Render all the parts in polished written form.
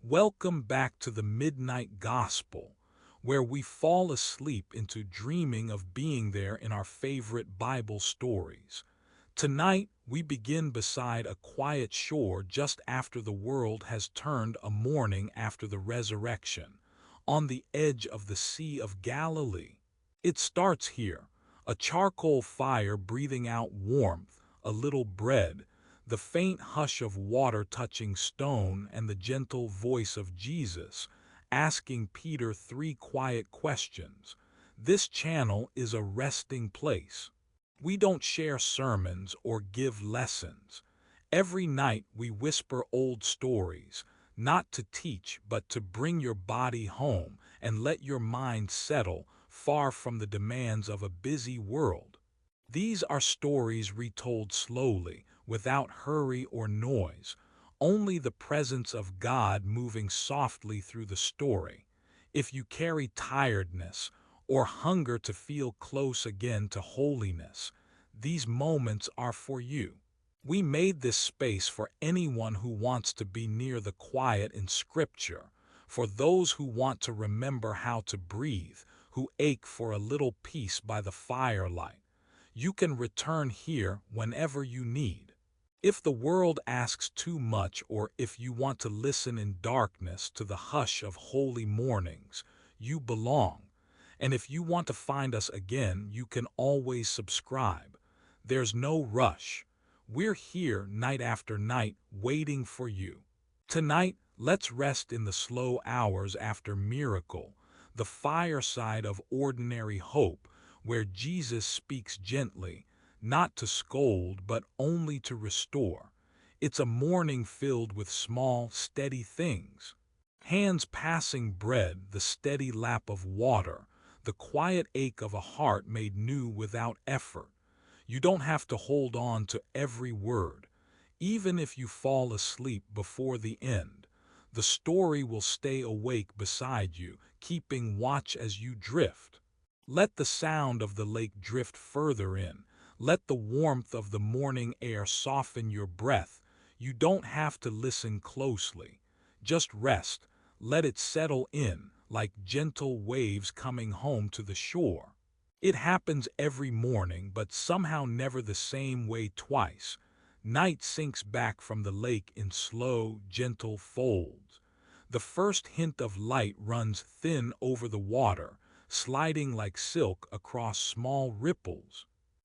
Welcome back to the Midnight Gospel, where we fall asleep into dreaming of being there in our favorite Bible stories. Tonight, we begin beside a quiet shore just after the world has turned a morning after the resurrection, on the edge of the Sea of Galilee. It starts here, a charcoal fire breathing out warmth, a little bread, the faint hush of water touching stone, and the gentle voice of Jesus asking Peter three quiet questions. This channel is a resting place. We don't share sermons or give lessons. Every night we whisper old stories, not to teach but to bring your body home and let your mind settle far from the demands of a busy world. These are stories retold slowly, without hurry or noise, only the presence of God moving softly through the story. If you carry tiredness or hunger to feel close again to holiness, these moments are for you. We made this space for anyone who wants to be near the quiet in Scripture, for those who want to remember how to breathe, who ache for a little peace by the firelight. You can return here whenever you need. If the world asks too much, or if you want to listen in darkness to the hush of holy mornings, you belong. And if you want to find us again, you can always subscribe. There's no rush. We're here night after night waiting for you. Tonight, let's rest in the slow hours after miracle, the fireside of ordinary hope, where Jesus speaks gently, not to scold but only to restore. It's a morning filled with small, steady things. Hands passing bread, the steady lap of water, the quiet ache of a heart made new without effort. You don't have to hold on to every word. Even if you fall asleep before the end, the story will stay awake beside you, keeping watch as you drift. Let the sound of the lake drift further in. Let the warmth of the morning air soften your breath. You don't have to listen closely. Just rest. Let it settle in, like gentle waves coming home to the shore. It happens every morning, but somehow never the same way twice. Night sinks back from the lake in slow, gentle folds. The first hint of light runs thin over the water, sliding like silk across small ripples.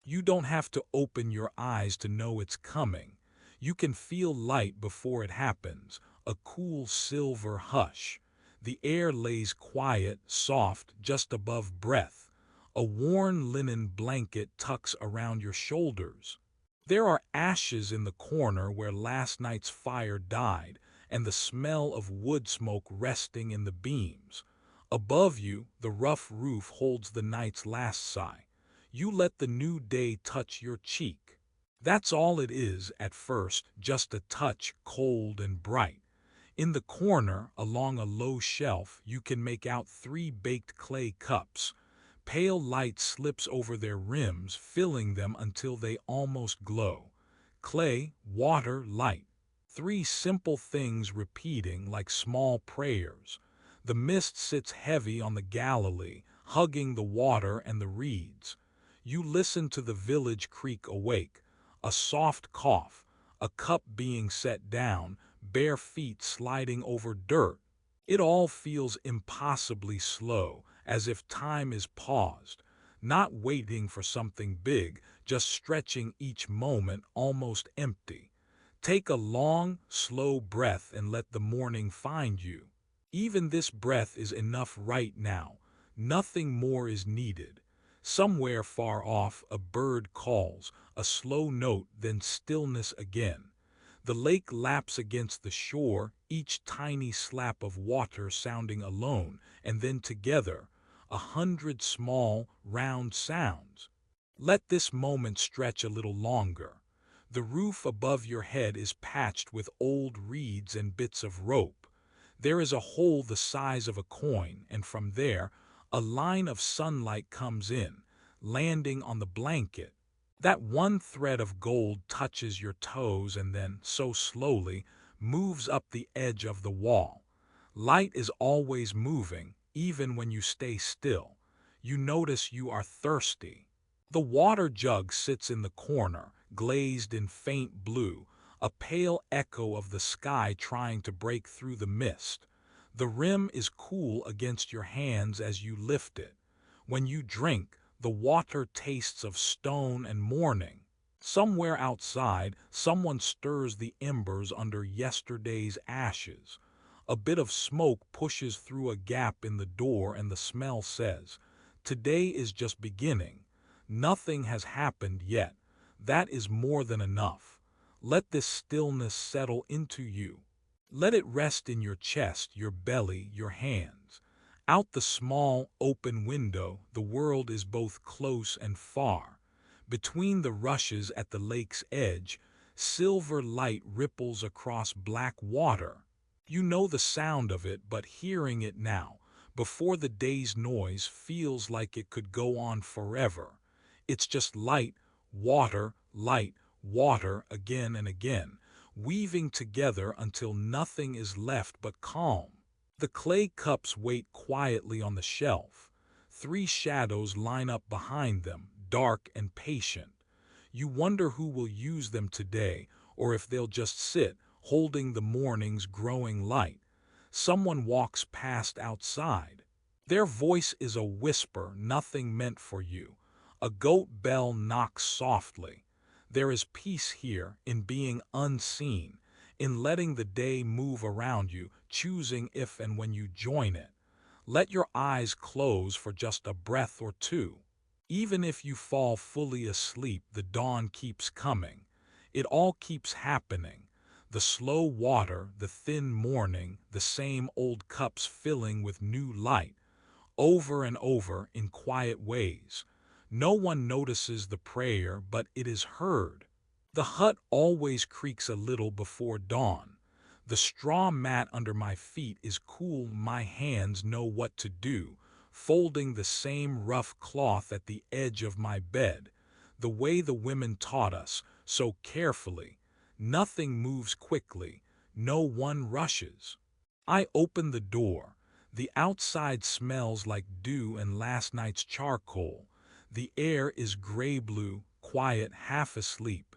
You don't have to open your eyes to know it's coming. You can feel light before it happens, a cool silver hush. The air lays quiet, soft, just above breath. A worn linen blanket tucks around your shoulders. There are ashes in the corner where last night's fire died, and the smell of wood smoke resting in the beams. Above you, the rough roof holds the night's last sigh. You let the new day touch your cheek. That's all it is at first, just a touch, cold and bright. In the corner, along a low shelf, you can make out three baked clay cups. Pale light slips over their rims, filling them until they almost glow. Clay, water, light. Three simple things repeating like small prayers. The mist sits heavy on the Galilee, hugging the water and the reeds. You listen to the village creak awake, a soft cough, a cup being set down, bare feet sliding over dirt. It all feels impossibly slow, as if time is paused, not waiting for something big, just stretching each moment almost empty. Take a long, slow breath and let the morning find you. Even this breath is enough right now. Nothing more is needed. Somewhere far off, a bird calls, a slow note, then stillness again. The lake laps against the shore, each tiny slap of water sounding alone, and then together, 100 small, round sounds. Let this moment stretch a little longer. The roof above your head is patched with old reeds and bits of rope. There is a hole the size of a coin, and from there, a line of sunlight comes in, landing on the blanket. That one thread of gold touches your toes and then, so slowly, moves up the edge of the wall. Light is always moving, even when you stay still. You notice you are thirsty. The water jug sits in the corner, glazed in faint blue, a pale echo of the sky trying to break through the mist. The rim is cool against your hands as you lift it. When you drink, the water tastes of stone and morning. Somewhere outside, someone stirs the embers under yesterday's ashes. A bit of smoke pushes through a gap in the door and the smell says, "Today is just beginning. Nothing has happened yet. That is more than enough. Let this stillness settle into you. Let it rest in your chest, your belly, your hands. Out the small, open window, the world is both close and far. Between the rushes at the lake's edge, silver light ripples across black water. You know the sound of it, but hearing it now, before the day's noise, feels like it could go on forever. It's just light, water, again and again, weaving together until nothing is left but calm. The clay cups wait quietly on the shelf. Three shadows line up behind them, dark and patient. You wonder who will use them today, or if they'll just sit, holding the morning's growing light. Someone walks past outside. Their voice is a whisper, nothing meant for you. A goat bell knocks softly. There is peace here in being unseen, in letting the day move around you, choosing if and when you join it. Let your eyes close for just a breath or two. Even if you fall fully asleep, the dawn keeps coming. It all keeps happening. The slow water, the thin morning, the same old cups filling with new light, over and over in quiet ways. No one notices the prayer, but it is heard. The hut always creaks a little before dawn. The straw mat under my feet is cool, my hands know what to do, folding the same rough cloth at the edge of my bed, the way the women taught us, so carefully. Nothing moves quickly, no one rushes. I open the door. The outside smells like dew and last night's charcoal. The air is gray-blue, quiet, half asleep.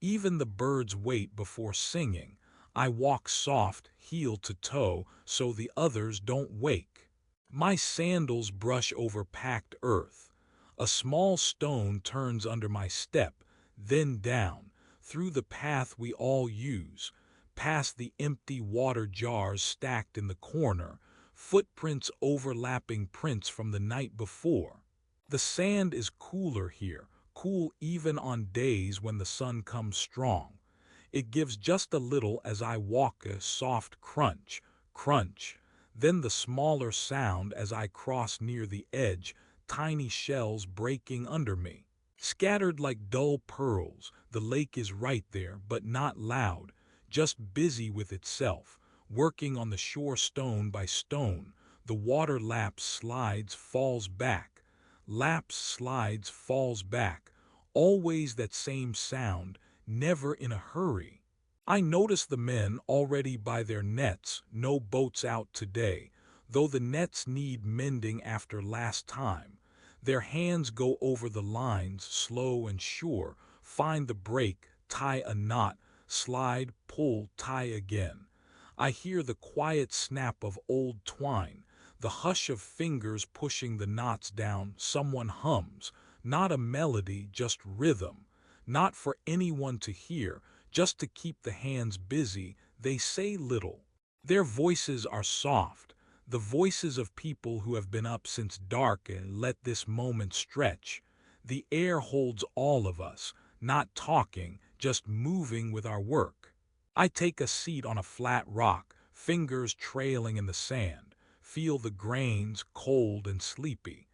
Even the birds wait before singing. I walk soft, heel to toe, so the others don't wake. My sandals brush over packed earth. A small stone turns under my step, then down, through the path we all use, past the empty water jars stacked in the corner, footprints overlapping prints from the night before. The sand is cooler here, cool even on days when the sun comes strong. It gives just a little as I walk, a soft crunch, crunch. Then the smaller sound as I cross near the edge, tiny shells breaking under me. Scattered like dull pearls, the lake is right there, but not loud, just busy with itself, working on the shore stone by stone. The water laps, slides, falls back. Laps, slides, falls back. Always that same sound, never in a hurry. I notice the men already by their nets, no boats out today, though the nets need mending after last time. Their hands go over the lines, slow and sure, find the break, tie a knot, slide, pull, tie again. I hear the quiet snap of old twine, the hush of fingers pushing the knots down. Someone hums, not a melody, just rhythm. Not for anyone to hear, just to keep the hands busy. They say little. Their voices are soft, the voices of people who have been up since dark and let this moment stretch. The air holds all of us, not talking, just moving with our work. I take a seat on a flat rock, fingers trailing in the sand, feel the grains, cold and sleepy.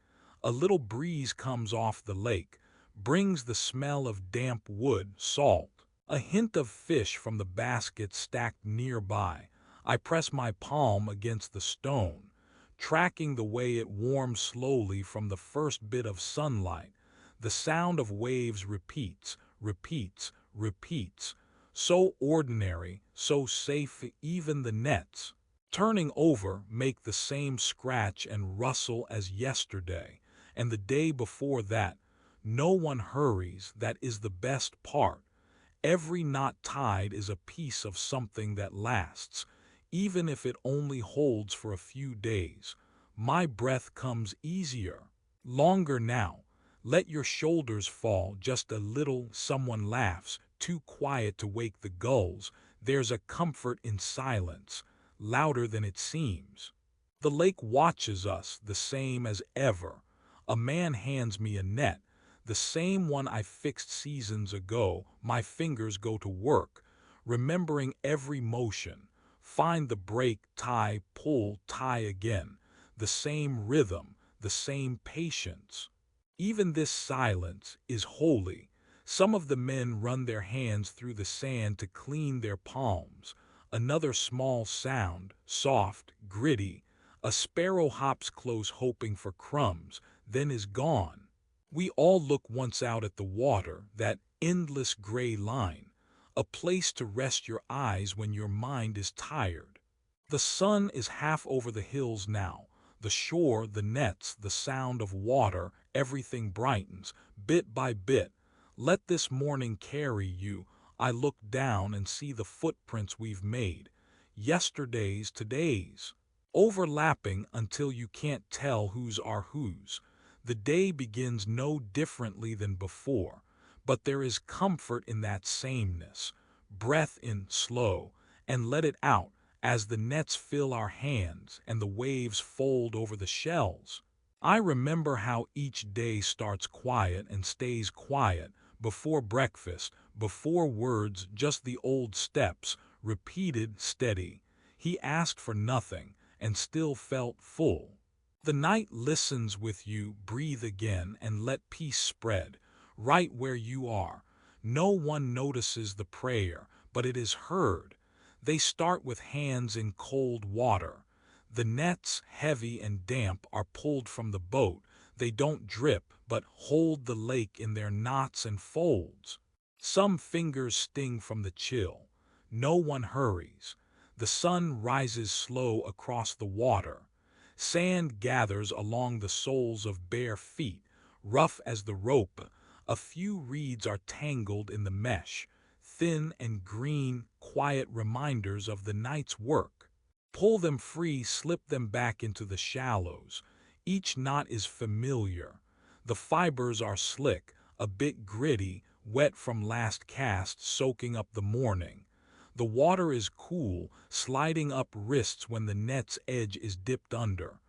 A little breeze comes off the lake, brings the smell of damp wood, salt, a hint of fish from the basket stacked nearby. I press my palm against the stone, tracking the way it warms slowly from the first bit of sunlight. The sound of waves repeats, repeats, repeats. So ordinary, so safe, even the nets. Turning over, make the same scratch and rustle as yesterday, and the day before that. No one hurries, that is the best part. Every knot tied is a piece of something that lasts, even if it only holds for a few days. My breath comes easier, longer now. Let your shoulders fall just a little. Someone laughs, too quiet to wake the gulls. There's a comfort in silence, louder than it seems. The lake watches us, the same as ever. A man hands me a net, the same one I fixed seasons ago. My fingers go to work, remembering every motion. Find the break, tie, pull, tie again. The same rhythm, the same patience. Even this silence is holy. Some of the men run their hands through the sand to clean their palms. Another small sound, soft, gritty. A sparrow hops close hoping for crumbs, then is gone. We all look once out at the water, that endless gray line, a place to rest your eyes when your mind is tired. The sun is half over the hills now, the shore, the nets, the sound of water, everything brightens, bit by bit. Let this morning carry you. I look down and see the footprints we've made, yesterday's, today's, overlapping until you can't tell whose are whose. The day begins no differently than before, but there is comfort in that sameness. Breath in slow, and let it out as the nets fill our hands and the waves fold over the shells. I remember how each day starts quiet and stays quiet, before breakfast, before words, just the old steps, repeated, steady. He asked for nothing and still felt full. The night listens with you. Breathe again and let peace spread, right where you are. No one notices the prayer, but it is heard. They start with hands in cold water. The nets, heavy and damp, are pulled from the boat. They don't drip, but hold the lake in their knots and folds. Some fingers sting from the chill. No one hurries. The sun rises slow across the water. Sand gathers along the soles of bare feet, rough as the rope. A few reeds are tangled in the mesh, thin and green, quiet reminders of the night's work. Pull them free, slip them back into the shallows. Each knot is familiar. The fibers are slick, a bit gritty, wet from last cast, soaking up the morning. The water is cool, sliding up wrists when the net's edge is dipped under.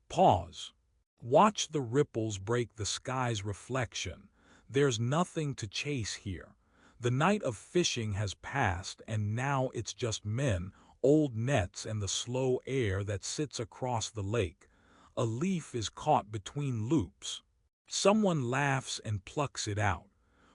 Pause. Watch the ripples break the sky's reflection. There's nothing to chase here. The night of fishing has passed, and now it's just men, old nets, and the slow air that sits across the lake. A leaf is caught between loops. Someone laughs and plucks it out.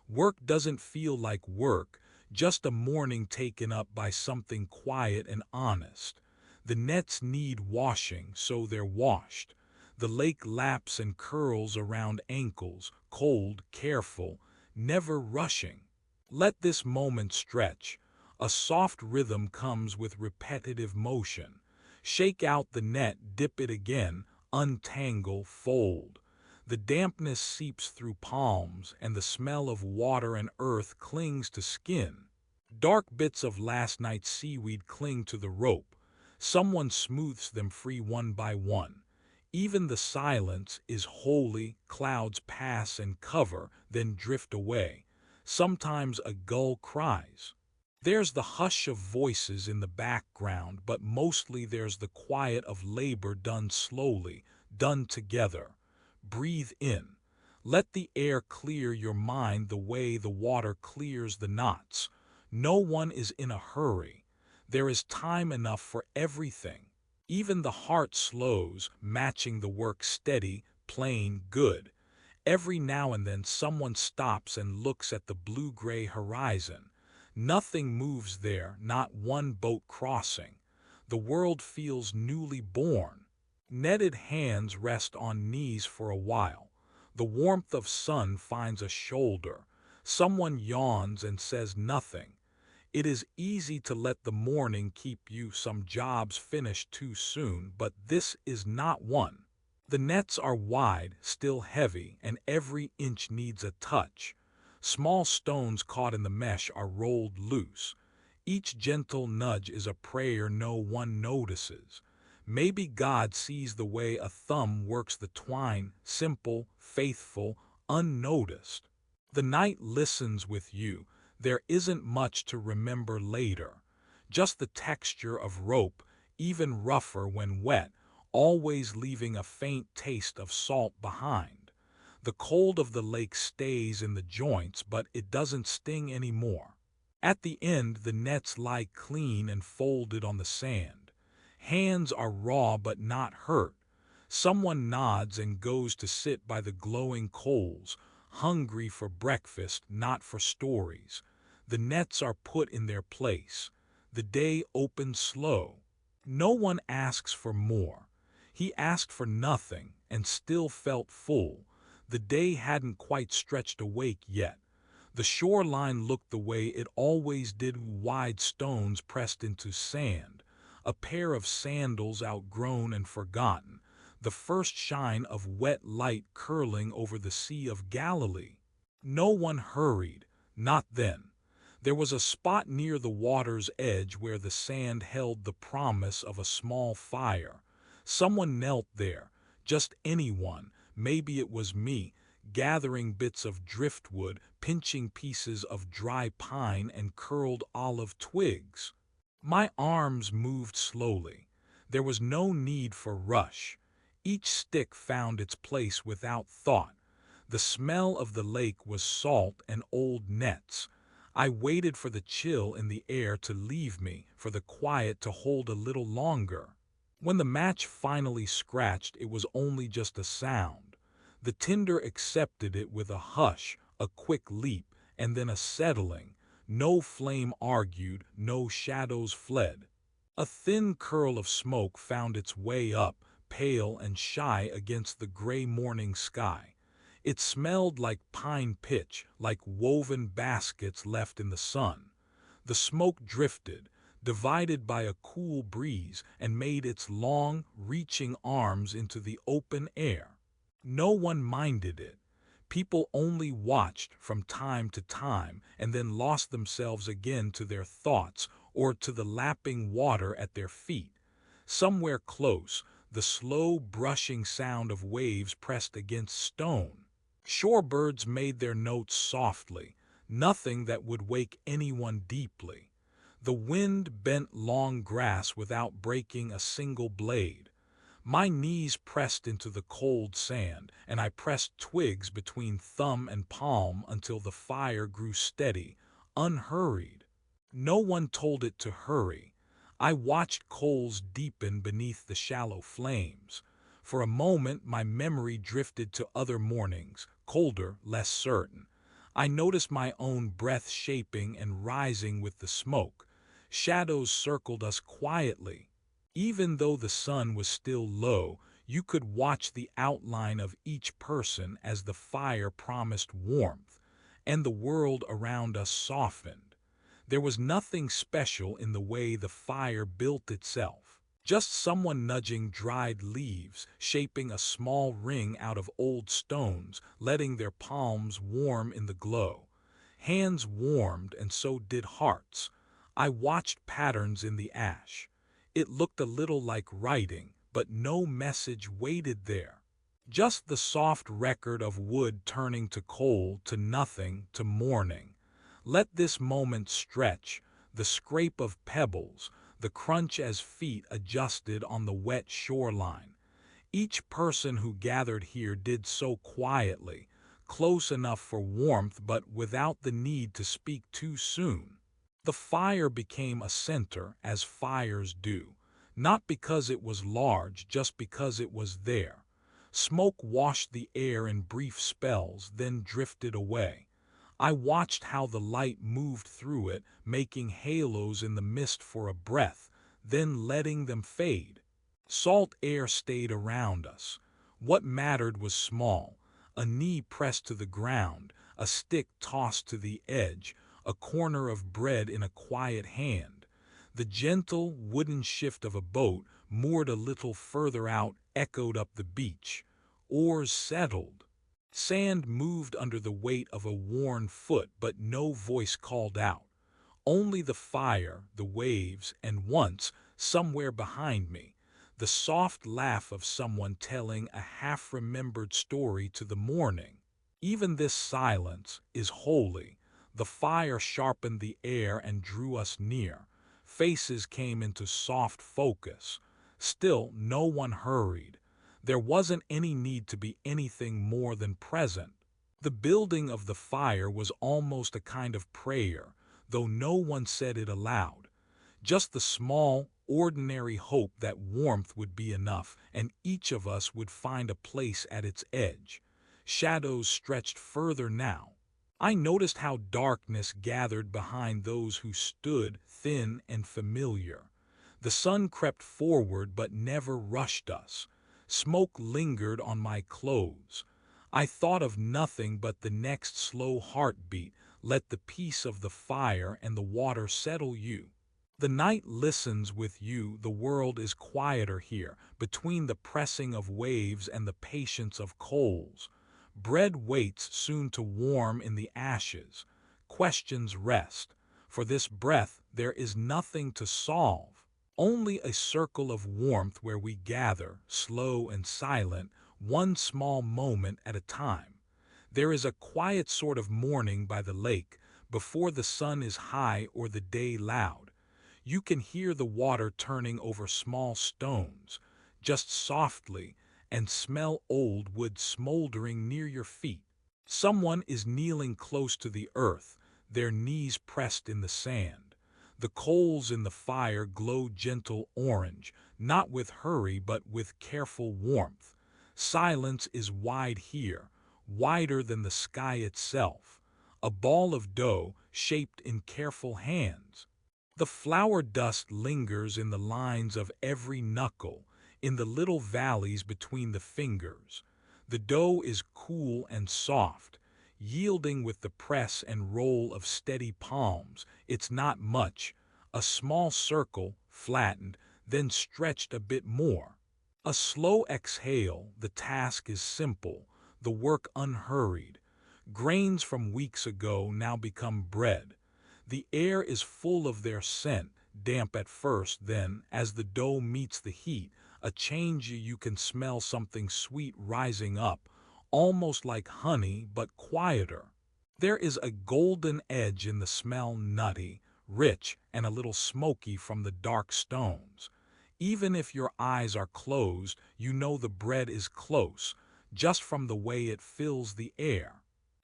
Work doesn't feel like work, just a morning taken up by something quiet and honest. The nets need washing, so they're washed. The lake laps and curls around ankles, cold, careful, never rushing. Let this moment stretch. A soft rhythm comes with repetitive motion. Shake out the net, dip it again, untangle, fold. The dampness seeps through palms, and the smell of water and earth clings to skin. Dark bits of last night's seaweed cling to the rope. Someone smooths them free one by one. Even the silence is holy. Clouds pass and cover, then drift away. Sometimes a gull cries. There's the hush of voices in the background, but mostly there's the quiet of labor done slowly, done together. Breathe in. Let the air clear your mind the way the water clears the knots. No one is in a hurry. There is time enough for everything. Even the heart slows, matching the work steady, plain, good. Every now and then someone stops and looks at the blue-gray horizon. Nothing moves there, not one boat crossing. The world feels newly born. Netted hands rest on knees for a while. The warmth of sun finds a shoulder. Someone yawns and says nothing. It is easy to let the morning keep you some jobs finished too soon, but this is not one. The nets are wide, still heavy, and every inch needs a touch. Small stones caught in the mesh are rolled loose. Each gentle nudge is a prayer no one notices. Maybe God sees the way a thumb works the twine, simple, faithful, unnoticed. The night listens with you. There isn't much to remember later. Just the texture of rope, even rougher when wet, always leaving a faint taste of salt behind. The cold of the lake stays in the joints, but it doesn't sting anymore. At the end, the nets lie clean and folded on the sand. Hands are raw but not hurt. Someone nods and goes to sit by the glowing coals, hungry for breakfast, not for stories. The nets are put in their place. The day opens slow. No one asks for more. He asked for nothing and still felt full. The day hadn't quite stretched awake yet. The shoreline looked the way it always did, wide stones pressed into sand, a pair of sandals outgrown and forgotten, the first shine of wet light curling over the Sea of Galilee. No one hurried, not then. There was a spot near the water's edge where the sand held the promise of a small fire. Someone knelt there, just anyone, maybe it was me, gathering bits of driftwood, pinching pieces of dry pine and curled olive twigs. My arms moved slowly. There was no need for rush. Each stick found its place without thought. The smell of the lake was salt and old nets. I waited for the chill in the air to leave me, for the quiet to hold a little longer. When the match finally scratched, it was only just a sound. The tinder accepted it with a hush, a quick leap, and then a settling. No flame argued, no shadows fled. A thin curl of smoke found its way up, pale and shy against the gray morning sky. It smelled like pine pitch, like woven baskets left in the sun. The smoke drifted, divided by a cool breeze, and made its long, reaching arms into the open air. No one minded it. People only watched from time to time and then lost themselves again to their thoughts or to the lapping water at their feet. Somewhere close, the slow brushing sound of waves pressed against stone. Shorebirds made their notes softly, nothing that would wake anyone deeply. The wind bent long grass without breaking a single blade. My knees pressed into the cold sand, and I pressed twigs between thumb and palm until the fire grew steady, unhurried. No one told it to hurry. I watched coals deepen beneath the shallow flames. For a moment my memory drifted to other mornings, colder, less certain. I noticed my own breath shaping and rising with the smoke. Shadows circled us quietly. Even though the sun was still low, you could watch the outline of each person as the fire promised warmth, and the world around us softened. There was nothing special in the way the fire built itself. Just someone nudging dried leaves, shaping a small ring out of old stones, letting their palms warm in the glow. Hands warmed, and so did hearts. I watched patterns in the ash. It looked a little like writing, but no message waited there. Just the soft record of wood turning to coal, to nothing, to morning. Let this moment stretch, the scrape of pebbles, the crunch as feet adjusted on the wet shoreline. Each person who gathered here did so quietly, close enough for warmth but without the need to speak too soon. The fire became a center, as fires do, not because it was large, just because it was there. Smoke washed the air in brief spells, then drifted away. I watched how the light moved through it, making halos in the mist for a breath, then letting them fade. Salt air stayed around us. What mattered was small: a knee pressed to the ground, a stick tossed to the edge, a corner of bread in a quiet hand. The gentle wooden shift of a boat moored a little further out echoed up the beach. Oars settled. Sand moved under the weight of a worn foot, but no voice called out. Only the fire, the waves, and once, somewhere behind me, the soft laugh of someone telling a half-remembered story to the morning. Even this silence is holy. The fire sharpened the air and drew us near. Faces came into soft focus. Still, no one hurried. There wasn't any need to be anything more than present. The building of the fire was almost a kind of prayer, though no one said it aloud. Just the small, ordinary hope that warmth would be enough and each of us would find a place at its edge. Shadows stretched further now. I noticed how darkness gathered behind those who stood, thin and familiar. The sun crept forward but never rushed us. Smoke lingered on my clothes. I thought of nothing but the next slow heartbeat. Let the peace of the fire and the water settle you. The night listens with you. The world is quieter here, between the pressing of waves and the patience of coals. Bread waits soon to warm in the ashes. Questions rest. For this breath there is nothing to solve. Only a circle of warmth where we gather, slow and silent, one small moment at a time. There is a quiet sort of morning by the lake, before the sun is high or the day loud. You can hear the water turning over small stones, just softly, and smell old wood smoldering near your feet. Someone is kneeling close to the earth, their knees pressed in the sand. The coals in the fire glow gentle orange, not with hurry but with careful warmth. Silence is wide here, wider than the sky itself, a ball of dough shaped in careful hands. The flour dust lingers in the lines of every knuckle, in the little valleys between the fingers. The dough is cool and soft, yielding with the press and roll of steady palms. It's not much, a small circle, flattened, then stretched a bit more. A slow exhale, the task is simple, the work unhurried. Grains from weeks ago now become bread. The air is full of their scent, damp at first, then, as the dough meets the heat, a change. You can smell something sweet rising up, almost like honey but quieter. There is a golden edge in the smell, nutty, rich, and a little smoky from the dark stones. Even if your eyes are closed, you know the bread is close, just from the way it fills the air.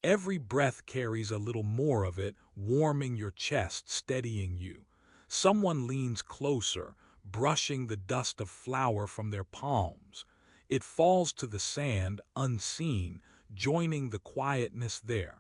Every breath carries a little more of it, warming your chest, steadying you. Someone leans closer, brushing the dust of flour from their palms. It falls to the sand, unseen, joining the quietness there.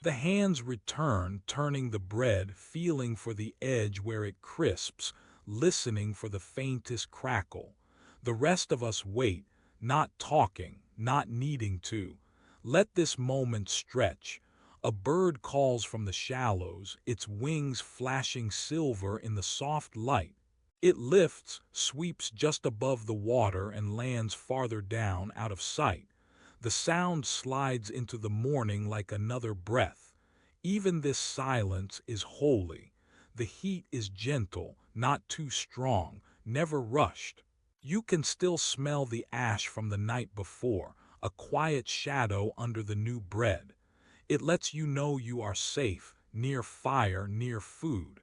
The hands return, turning the bread, feeling for the edge where it crisps, listening for the faintest crackle. The rest of us wait, not talking, not needing to. Let this moment stretch. A bird calls from the shallows, its wings flashing silver in the soft light. It lifts, sweeps just above the water and lands farther down, out of sight. The sound slides into the morning like another breath. Even this silence is holy. The heat is gentle, not too strong, never rushed. You can still smell the ash from the night before, a quiet shadow under the new bread. It lets you know you are safe, near fire, near food.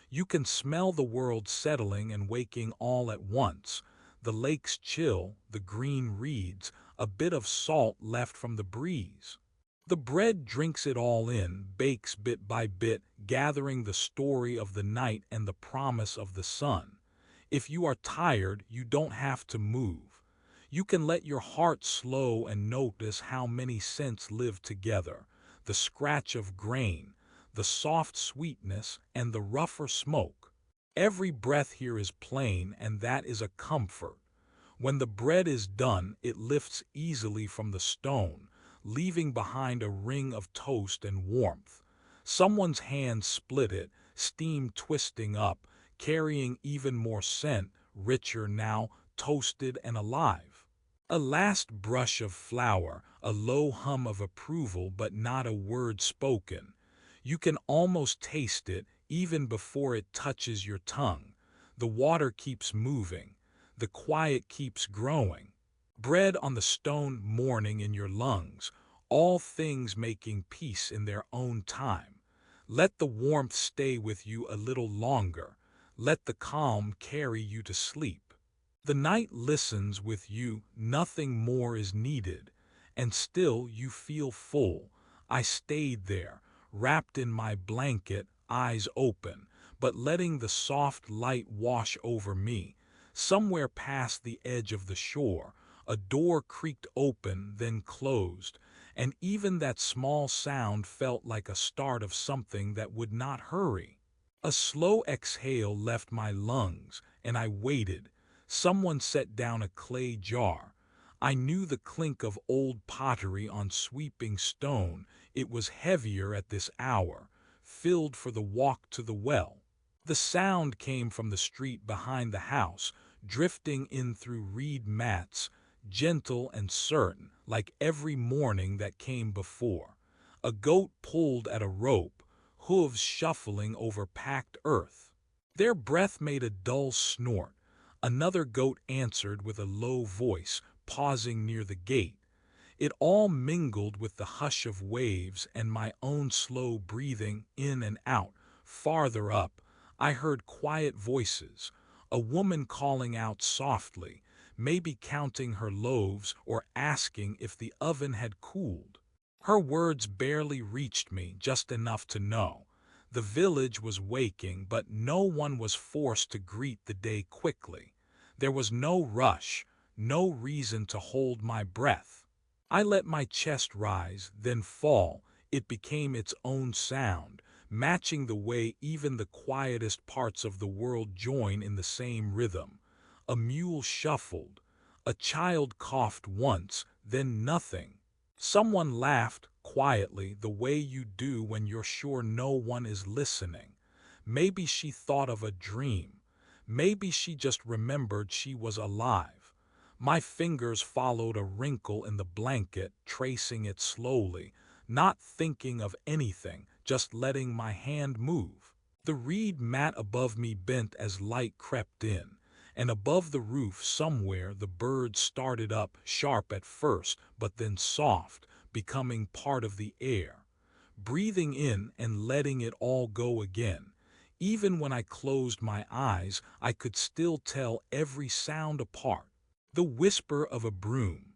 You can smell the world settling and waking all at once. The lake's chill, the green reeds, a bit of salt left from the breeze. The bread drinks it all in, bakes bit by bit, gathering the story of the night and the promise of the sun. If you are tired, you don't have to move. You can let your heart slow and notice how many scents live together. The scratch of grain, the soft sweetness, and the rougher smoke. Every breath here is plain, and that is a comfort. When the bread is done, it lifts easily from the stone, leaving behind a ring of toast and warmth. Someone's hand split it, steam twisting up, carrying even more scent, richer now, toasted and alive. A last brush of flour, a low hum of approval but not a word spoken. You can almost taste it even before it touches your tongue. The water keeps moving. The quiet keeps growing. Bread on the stone morning in your lungs, all things making peace in their own time. Let the warmth stay with you a little longer. Let the calm carry you to sleep. The night listens with you, nothing more is needed, and still you feel full. I stayed there, wrapped in my blanket, eyes open, but letting the soft light wash over me. Somewhere past the edge of the shore, a door creaked open, then closed, and even that small sound felt like a start of something that would not hurry. A slow exhale left my lungs, and I waited. Someone set down a clay jar. I knew the clink of old pottery on sweeping stone. It was heavier at this hour, filled for the walk to the well. The sound came from the street behind the house, drifting in through reed mats, gentle and certain, like every morning that came before. A goat pulled at a rope, hooves shuffling over packed earth. Their breath made a dull snort. Another goat answered with a low voice, pausing near the gate. It all mingled with the hush of waves and my own slow breathing in and out. Farther up, I heard quiet voices, a woman calling out softly, maybe counting her loaves or asking if the oven had cooled. Her words barely reached me, just enough to know. The village was waking, but no one was forced to greet the day quickly. There was no rush, no reason to hold my breath. I let my chest rise, then fall. It became its own sound, matching the way even the quietest parts of the world join in the same rhythm. A mule shuffled. A child coughed once, then nothing. Someone laughed, quietly, the way you do when you're sure no one is listening. Maybe she thought of a dream. Maybe she just remembered she was alive. My fingers followed a wrinkle in the blanket, tracing it slowly, not thinking of anything, just letting my hand move. The reed mat above me bent as light crept in, and above the roof somewhere the birds started up, sharp at first, but then soft, becoming part of the air. Breathing in and letting it all go again. Even when I closed my eyes, I could still tell every sound apart. The whisper of a broom,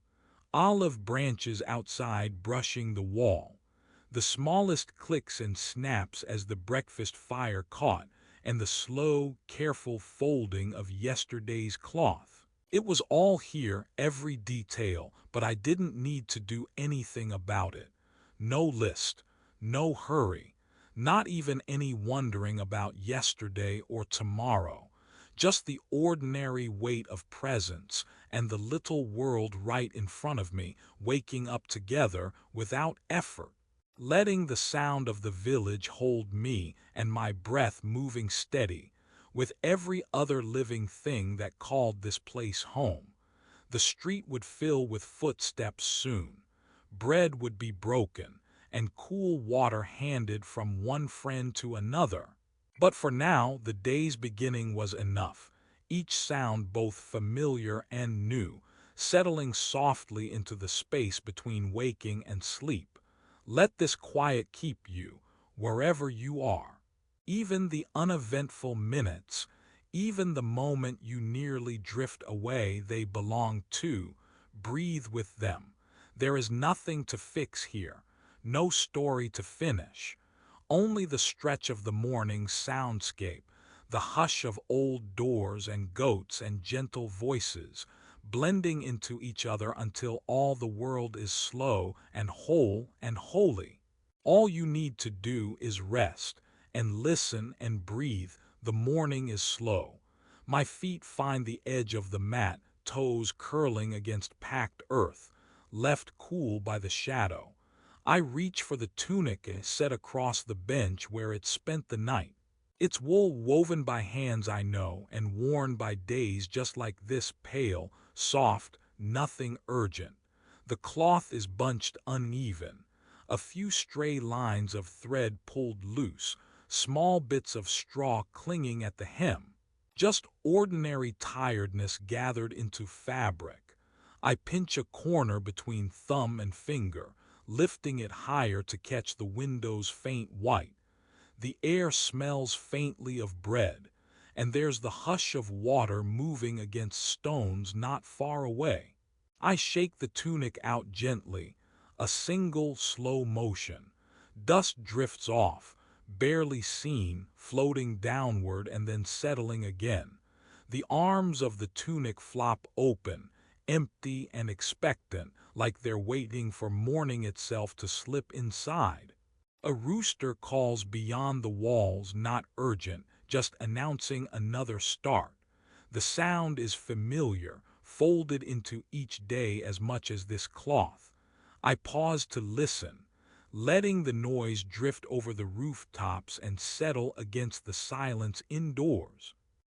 olive branches outside brushing the wall, the smallest clicks and snaps as the breakfast fire caught, and the slow, careful folding of yesterday's cloth. It was all here, every detail, but I didn't need to do anything about it. No list, no hurry, not even any wondering about yesterday or tomorrow. Just the ordinary weight of presence and the little world right in front of me, waking up together without effort. Letting the sound of the village hold me and my breath moving steady with every other living thing that called this place home. The street would fill with footsteps soon. Bread would be broken and cool water handed from one friend to another. But for now, the day's beginning was enough, each sound both familiar and new, settling softly into the space between waking and sleep. Let this quiet keep you, wherever you are. Even the uneventful minutes, even the moment you nearly drift away, they belong to. Breathe with them. There is nothing to fix here, no story to finish. Only the stretch of the morning soundscape, the hush of old doors and goats and gentle voices, blending into each other until all the world is slow and whole and holy. All you need to do is rest and listen and breathe. The morning is slow. My feet find the edge of the mat, toes curling against packed earth, left cool by the shadow. I reach for the tunic set across the bench where it spent the night. It's wool woven by hands I know and worn by days just like this, pale, soft, nothing urgent. The cloth is bunched uneven, a few stray lines of thread pulled loose, small bits of straw clinging at the hem. Just ordinary tiredness gathered into fabric. I pinch a corner between thumb and finger, lifting it higher to catch the window's faint white. The air smells faintly of bread, and there's the hush of water moving against stones not far away. I shake the tunic out gently, a single slow motion. Dust drifts off, barely seen, floating downward and then settling again. The arms of the tunic flop open, empty and expectant, like they're waiting for morning itself to slip inside. A rooster calls beyond the walls, not urgent, just announcing another start. The sound is familiar, folded into each day as much as this cloth. I pause to listen, letting the noise drift over the rooftops and settle against the silence indoors.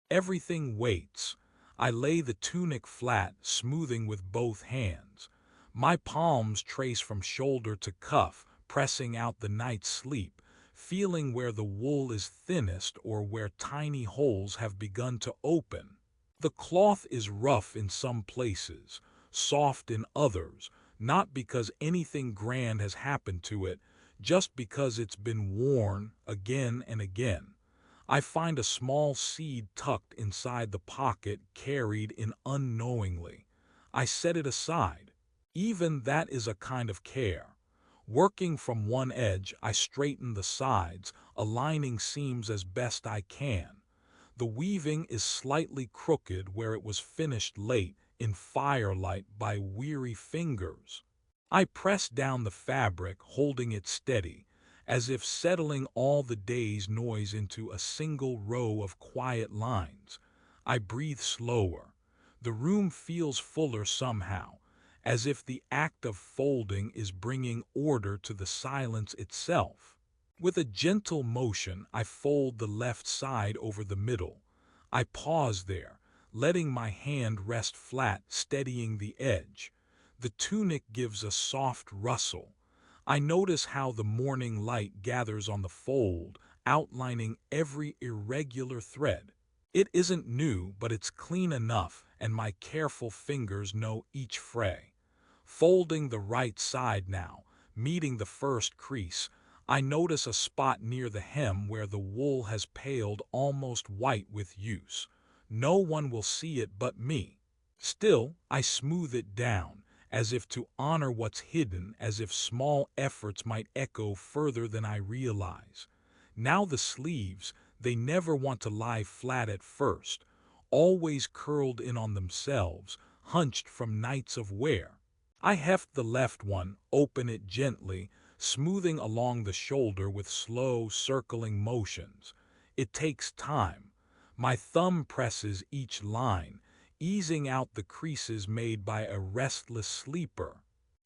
Everything waits. I lay the tunic flat, smoothing with both hands. My palms trace from shoulder to cuff, pressing out the night's sleep, feeling where the wool is thinnest or where tiny holes have begun to open. The cloth is rough in some places, soft in others, not because anything grand has happened to it, just because it's been worn again and again. I find a small seed tucked inside the pocket, carried in unknowingly. I set it aside. Even that is a kind of care. Working from one edge, I straighten the sides, aligning seams as best I can. The weaving is slightly crooked where it was finished late in firelight by weary fingers. I press down the fabric, holding it steady, as if settling all the day's noise into a single row of quiet lines. I breathe slower. The room feels fuller somehow, as if the act of folding is bringing order to the silence itself. With a gentle motion, I fold the left side over the middle. I pause there, letting my hand rest flat, steadying the edge. The tunic gives a soft rustle. I notice how the morning light gathers on the fold, outlining every irregular thread. It isn't new, but it's clean enough, and my careful fingers know each fray. Folding the right side now, meeting the first crease, I notice a spot near the hem where the wool has paled almost white with use. No one will see it but me. Still, I smooth it down, as if to honor what's hidden, as if small efforts might echo further than I realize. Now the sleeves, they never want to lie flat at first, always curled in on themselves, hunched from nights of wear. I heft the left one, open it gently, smoothing along the shoulder with slow, circling motions. It takes time. My thumb presses each line, easing out the creases made by a restless sleeper.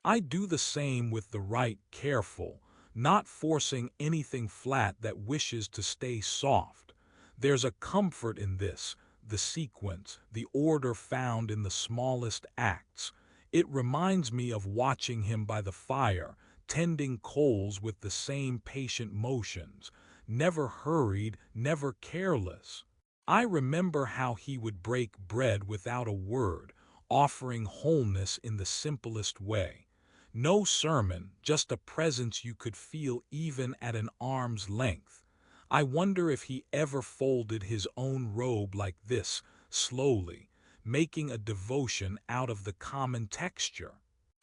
I do the same with the right, careful, not forcing anything flat that wishes to stay soft. There's a comfort in this, the sequence, the order found in the smallest acts. It reminds me of watching him by the fire, tending coals with the same patient motions, never hurried, never careless. I remember how he would break bread without a word, offering wholeness in the simplest way. No sermon, just a presence you could feel even at an arm's length. I wonder if he ever folded his own robe like this, slowly, making a devotion out of the common texture.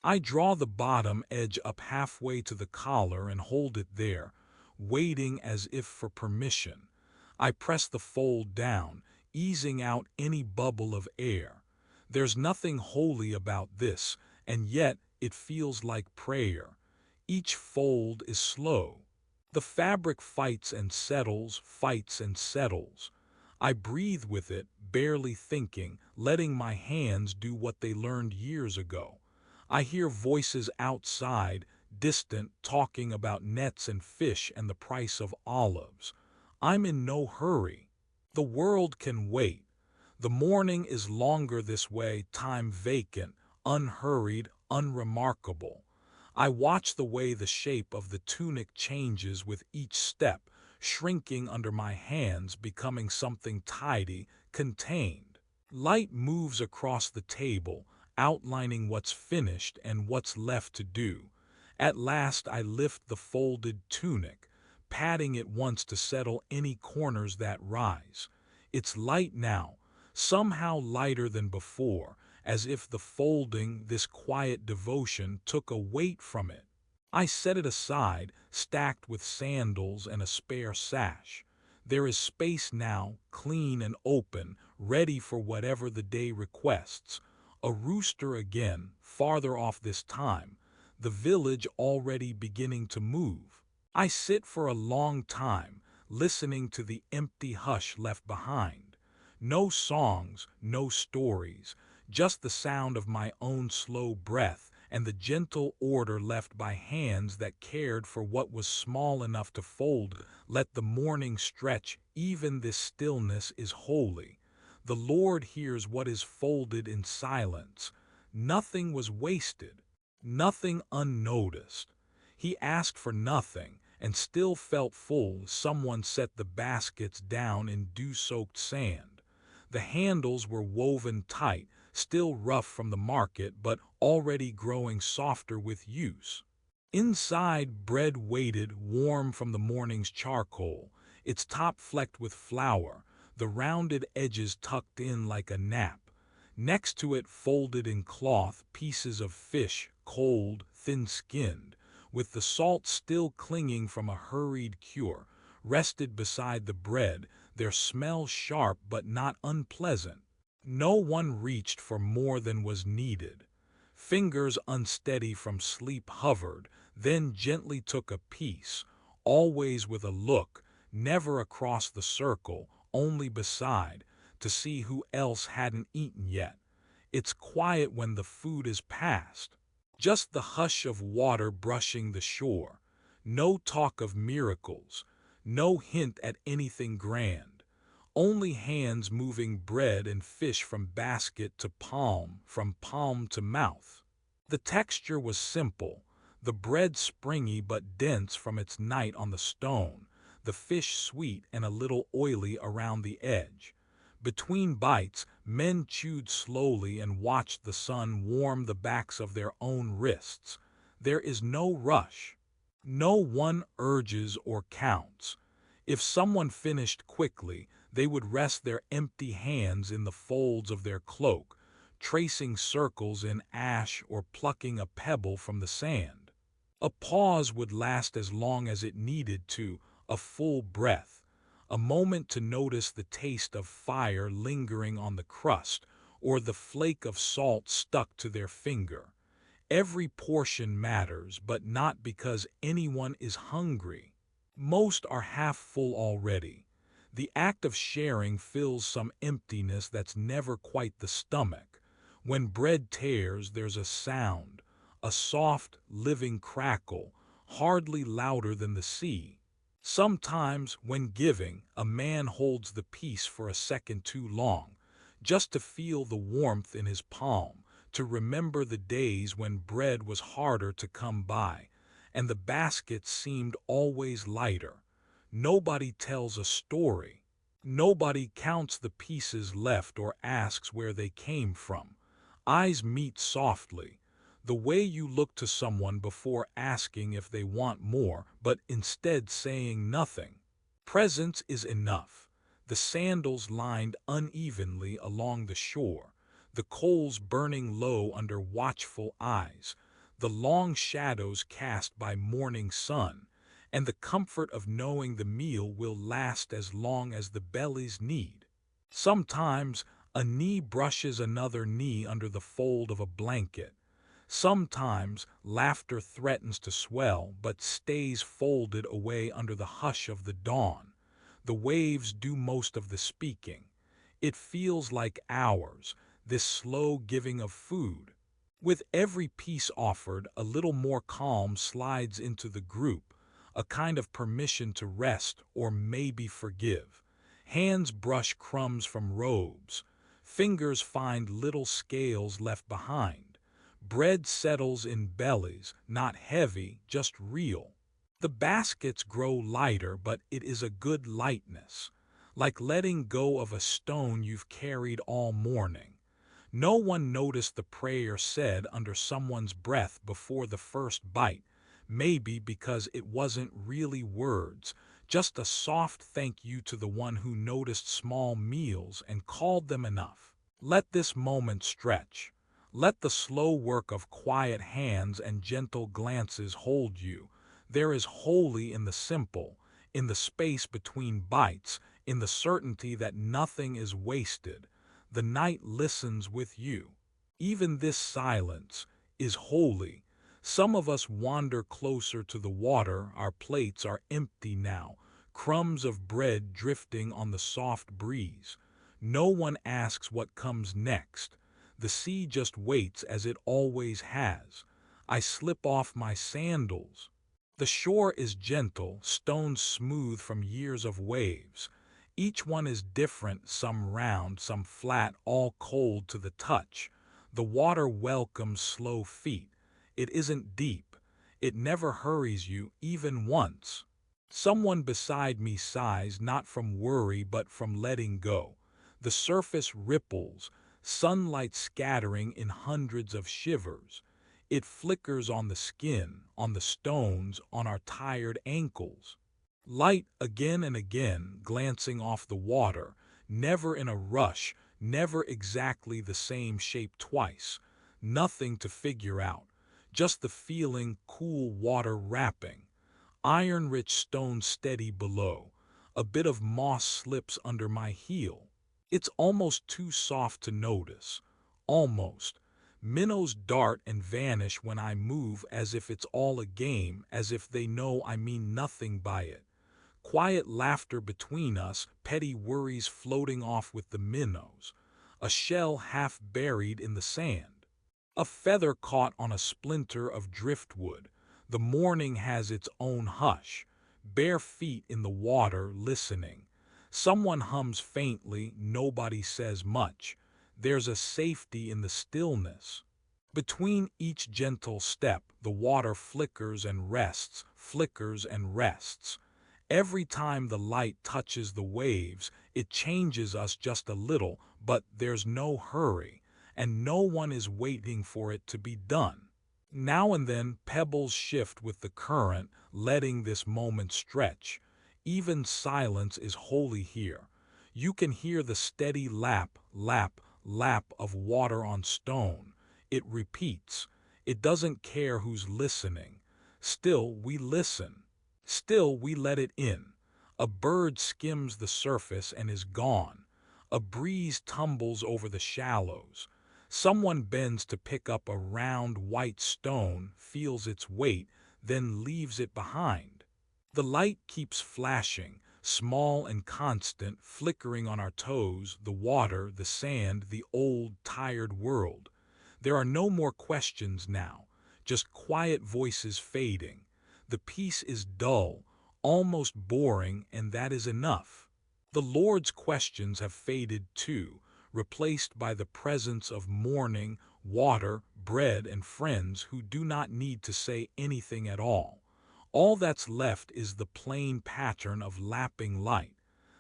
I draw the bottom edge up halfway to the collar and hold it there, waiting as if for permission. I press the fold down, easing out any bubble of air. There's nothing holy about this, and yet it feels like prayer. Each fold is slow. The fabric fights and settles, fights and settles. I breathe with it, barely thinking, letting my hands do what they learned years ago. I hear voices outside, distant, talking about nets and fish and the price of olives. I'm in no hurry. The world can wait. The morning is longer this way, time vacant, unhurried, unremarkable. I watch the way the shape of the tunic changes with each step, shrinking under my hands, becoming something tidy, contained. Light moves across the table, outlining what's finished and what's left to do. At last I lift the folded tunic, patting it once to settle any corners that rise. It's light now, somehow lighter than before, as if the folding, this quiet devotion, took a weight from it. I set it aside, stacked with sandals and a spare sash. There is space now, clean and open, ready for whatever the day requests. A rooster again, farther off this time, the village already beginning to move. I sit for a long time, listening to the empty hush left behind. No songs, no stories, just the sound of my own slow breath and the gentle order left by hands that cared for what was small enough to fold. Let the morning stretch, even this stillness is holy. The Lord hears what is folded in silence. Nothing was wasted, nothing unnoticed. He asked for nothing and still felt full. Someone set the baskets down in dew-soaked sand. The handles were woven tight, still rough from the market, but already growing softer with use. Inside, bread waited, warm from the morning's charcoal, its top flecked with flour, the rounded edges tucked in like a nap. Next to it, folded in cloth, pieces of fish, cold, thin-skinned, with the salt still clinging from a hurried cure, rested beside the bread, their smell sharp but not unpleasant. No one reached for more than was needed. Fingers unsteady from sleep hovered, then gently took a piece, always with a look, never across the circle, only beside, to see who else hadn't eaten yet. It's quiet when the food is passed. Just the hush of water brushing the shore. No talk of miracles, no hint at anything grand. Only hands moving bread and fish from basket to palm, from palm to mouth. The texture was simple, the bread springy but dense from its night on the stone, the fish sweet and a little oily around the edge. Between bites, men chewed slowly and watched the sun warm the backs of their own wrists. There is no rush. No one urges or counts. If someone finished quickly, they would rest their empty hands in the folds of their cloak, tracing circles in ash or plucking a pebble from the sand. A pause would last as long as it needed to, a full breath, a moment to notice the taste of fire lingering on the crust or the flake of salt stuck to their finger. Every portion matters, but not because anyone is hungry. Most are half full already. The act of sharing fills some emptiness that's never quite the stomach. When bread tears, there's a sound, a soft, living crackle, hardly louder than the sea. Sometimes, when giving, a man holds the piece for a second too long, just to feel the warmth in his palm, to remember the days when bread was harder to come by, and the baskets seemed always lighter. Nobody tells a story. Nobody counts the pieces left or asks where they came from. Eyes meet softly, the way you look to someone before asking if they want more, but instead saying nothing. Presence is enough. The sandals lined unevenly along the shore, the coals burning low under watchful eyes, the long shadows cast by morning sun, and the comfort of knowing the meal will last as long as the belly's need. Sometimes a knee brushes another knee under the fold of a blanket. Sometimes laughter threatens to swell but stays folded away under the hush of the dawn. The waves do most of the speaking. It feels like hours, this slow giving of food. With every piece offered, a little more calm slides into the group, a kind of permission to rest or maybe forgive. Hands brush crumbs from robes. Fingers find little scales left behind. Bread settles in bellies, not heavy, just real. The baskets grow lighter, but it is a good lightness, like letting go of a stone you've carried all morning. No one noticed the prayer said under someone's breath before the first bite, maybe because it wasn't really words, just a soft thank you to the one who noticed small meals and called them enough. Let this moment stretch. Let the slow work of quiet hands and gentle glances hold you. There is holy in the simple, in the space between bites, in the certainty that nothing is wasted. The night listens with you. Even this silence is holy. Some of us wander closer to the water, our plates are empty now, crumbs of bread drifting on the soft breeze. No one asks what comes next. The sea just waits as it always has. I slip off my sandals. The shore is gentle, stones smooth from years of waves. Each one is different, some round, some flat, all cold to the touch. The water welcomes slow feet. It isn't deep. It never hurries you, even once. Someone beside me sighs, not from worry but from letting go. The surface ripples, sunlight scattering in hundreds of shivers. It flickers on the skin, on the stones, on our tired ankles. Light again and again, glancing off the water, never in a rush, never exactly the same shape twice. Nothing to figure out, just the feeling, cool water wrapping. Iron-rich stone steady below. A bit of moss slips under my heel. It's almost too soft to notice. Almost. Minnows dart and vanish when I move as if it's all a game, as if they know I mean nothing by it. Quiet laughter between us, petty worries floating off with the minnows. A shell half buried in the sand. A feather caught on a splinter of driftwood. The morning has its own hush. Bare feet in the water, listening. Someone hums faintly, nobody says much. There's a safety in the stillness. Between each gentle step, the water flickers and rests, flickers and rests. Every time the light touches the waves, it changes us just a little, but there's no hurry, and no one is waiting for it to be done. Now and then, pebbles shift with the current, letting this moment stretch. Even silence is holy here. You can hear the steady lap, lap, lap of water on stone. It repeats. It doesn't care who's listening. Still, we listen. Still, we let it in. A bird skims the surface and is gone. A breeze tumbles over the shallows. Someone bends to pick up a round white stone, feels its weight, then leaves it behind. The light keeps flashing, small and constant, flickering on our toes, the water, the sand, the old, tired world. There are no more questions now, just quiet voices fading. The peace is dull, almost boring, and that is enough. The Lord's questions have faded too, replaced by the presence of morning, water, bread, and friends who do not need to say anything at all. All that's left is the plain pattern of lapping light.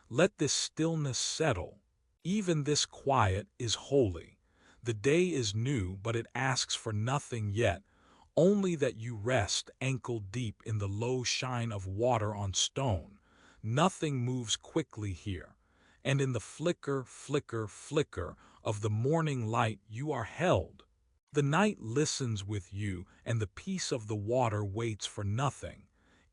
Let this stillness settle. Even this quiet is holy. The day is new, but it asks for nothing yet, only that you rest ankle deep in the low shine of water on stone. Nothing moves quickly here, and in the flicker, flicker, flicker of the morning light you are held. The night listens with you, and the peace of the water waits for nothing.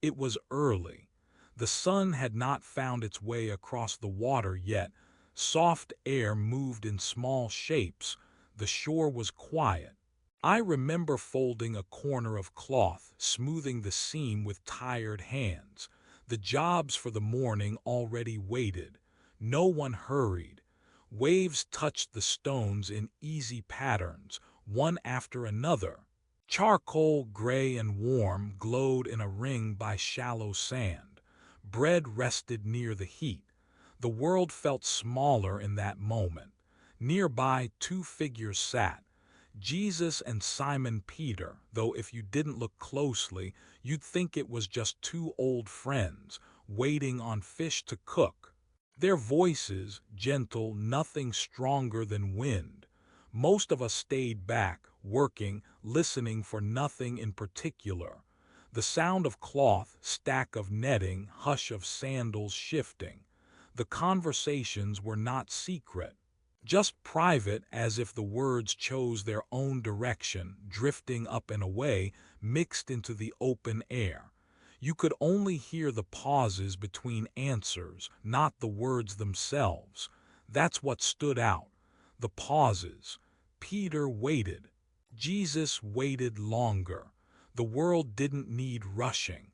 It was early. The sun had not found its way across the water yet. Soft air moved in small shapes. The shore was quiet. I remember folding a corner of cloth, smoothing the seam with tired hands. The jobs for the morning already waited. No one hurried. Waves touched the stones in easy patterns. one after another. Charcoal, gray and warm, glowed in a ring by shallow sand. Bread rested near the heat. The world felt smaller in that moment. Nearby, two figures sat, Jesus and Simon Peter, though if you didn't look closely, you'd think it was just two old friends, waiting on fish to cook. Their voices, gentle, nothing stronger than wind. Most of us stayed back, working, listening for nothing in particular. The sound of cloth, stack of netting, hush of sandals shifting. The conversations were not secret, just private, as if the words chose their own direction, drifting up and away, mixed into the open air. You could only hear the pauses between answers, not the words themselves. That's what stood out. The pauses. Peter waited. Jesus waited longer. The world didn't need rushing.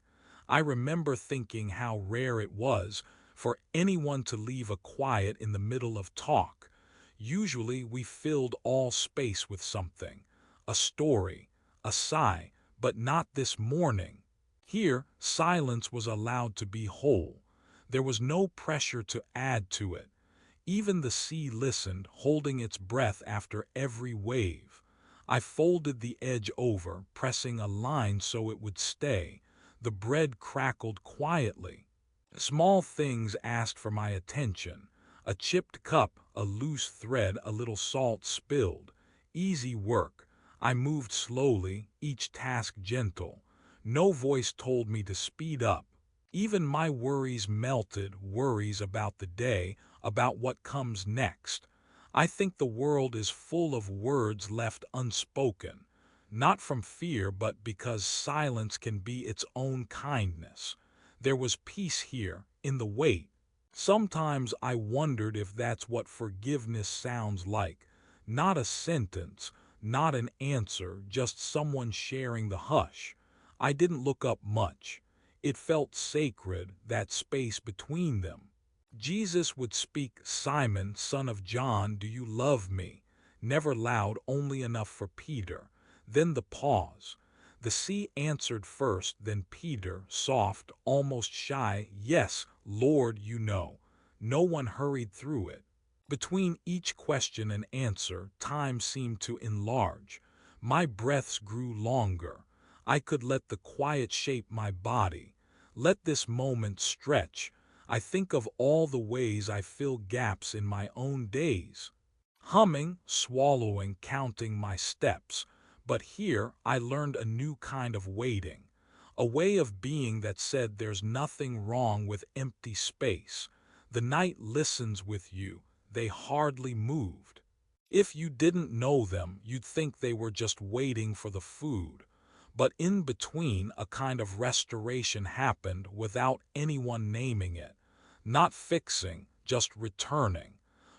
I remember thinking how rare it was for anyone to leave a quiet in the middle of talk. Usually we filled all space with something, a story, a sigh, but not this morning. Here, silence was allowed to be whole. There was no pressure to add to it. Even the sea listened, holding its breath after every wave. I folded the edge over, pressing a line so it would stay. The bread crackled quietly. Small things asked for my attention. A chipped cup, a loose thread, a little salt spilled. Easy work. I moved slowly, each task gentle. No voice told me to speed up. Even my worries melted, worries about the day, about what comes next. I think the world is full of words left unspoken, not from fear, but because silence can be its own kindness. There was peace here, in the wait. Sometimes I wondered if that's what forgiveness sounds like. Not a sentence, not an answer, just someone sharing the hush. I didn't look up much. It felt sacred, that space between them. Jesus would speak, "Simon, son of John, do you love me?" Never loud, only enough for Peter. Then the pause. The sea answered first, then Peter, soft, almost shy, "Yes, Lord, you know." No one hurried through it. Between each question and answer, time seemed to enlarge. My breaths grew longer. I could let the quiet shape my body. Let this moment stretch. I think of all the ways I fill gaps in my own days. Humming, swallowing, counting my steps. But here I learned a new kind of waiting, a way of being that said there's nothing wrong with empty space. The night listens with you. They hardly moved. If you didn't know them, you'd think they were just waiting for the food. But in between, a kind of restoration happened without anyone naming it. Not fixing, just returning.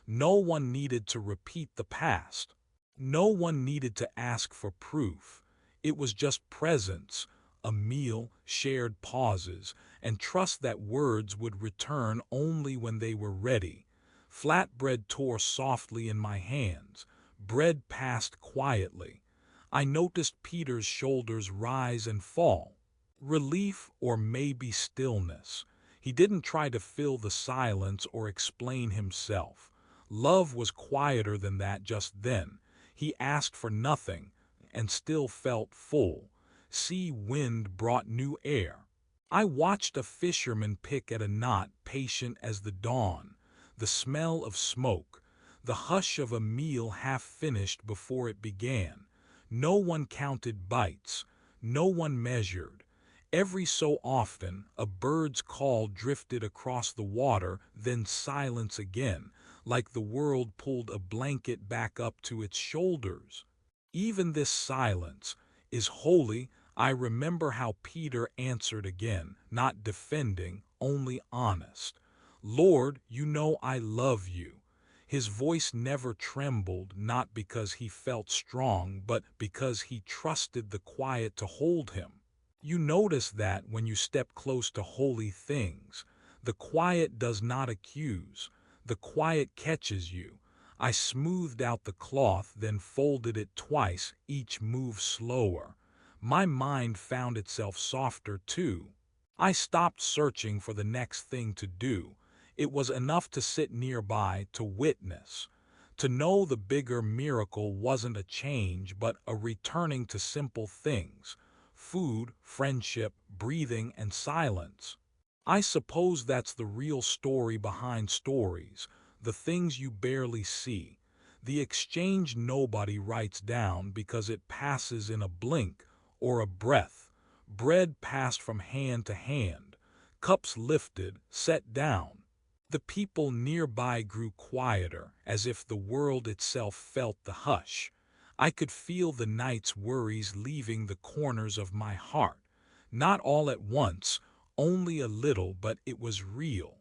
No one needed to repeat the past. No one needed to ask for proof. It was just presence, a meal, shared pauses, and trust that words would return only when they were ready. Flatbread tore softly in my hands. Bread passed quietly. I noticed Peter's shoulders rise and fall. Relief or maybe stillness. He didn't try to fill the silence or explain himself. Love was quieter than that just then. He asked for nothing, and still felt full. Sea wind brought new air. I watched a fisherman pick at a knot, patient as the dawn. The smell of smoke, the hush of a meal half finished before it began. No one counted bites. No one measured. Every so often, a bird's call drifted across the water, then silence again, like the world pulled a blanket back up to its shoulders. Even this silence is holy. I remember how Peter answered again, not defending, only honest. "Lord, you know I love you." His voice never trembled, not because he felt strong, but because he trusted the quiet to hold him. You notice that when you step close to holy things. The quiet does not accuse. The quiet catches you. I smoothed out the cloth, then folded it twice, each move slower. My mind found itself softer too. I stopped searching for the next thing to do. It was enough to sit nearby to witness, to know the bigger miracle wasn't a change but a returning to simple things: food, friendship, breathing, and silence. I suppose that's the real story behind stories, the things you barely see, the exchange nobody writes down because it passes in a blink or a breath, bread passed from hand to hand, cups lifted, set down. The people nearby grew quieter, as if the world itself felt the hush. I could feel the night's worries leaving the corners of my heart. Not all at once, only a little, but it was real.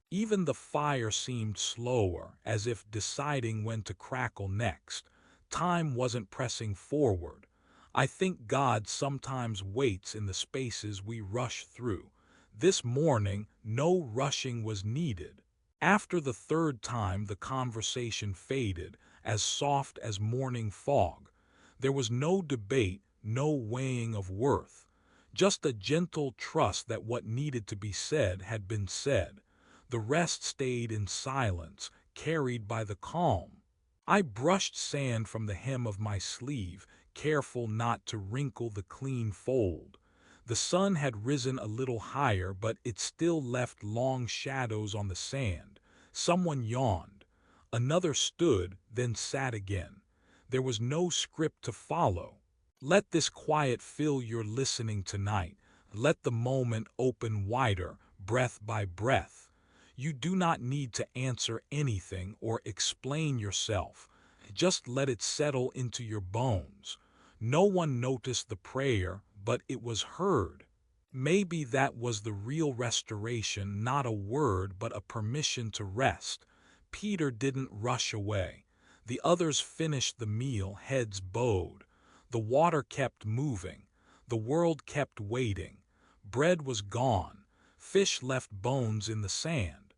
Even the fire seemed slower, as if deciding when to crackle next. Time wasn't pressing forward. I think God sometimes waits in the spaces we rush through. This morning, no rushing was needed. After the third time, the conversation faded, as soft as morning fog. There was no debate, no weighing of worth, just a gentle trust that what needed to be said had been said. The rest stayed in silence, carried by the calm. I brushed sand from the hem of my sleeve, careful not to wrinkle the clean fold. The sun had risen a little higher, but it still left long shadows on the sand. Someone yawned. Another stood, then sat again. There was no script to follow. Let this quiet fill your listening tonight. Let the moment open wider, breath by breath. You do not need to answer anything or explain yourself. Just let it settle into your bones. No one noticed the prayer, but it was heard. Maybe that was the real restoration, not a word, but a permission to rest. Peter didn't rush away. The others finished the meal, heads bowed. The water kept moving. The world kept waiting. Bread was gone. Fish left bones in the sand.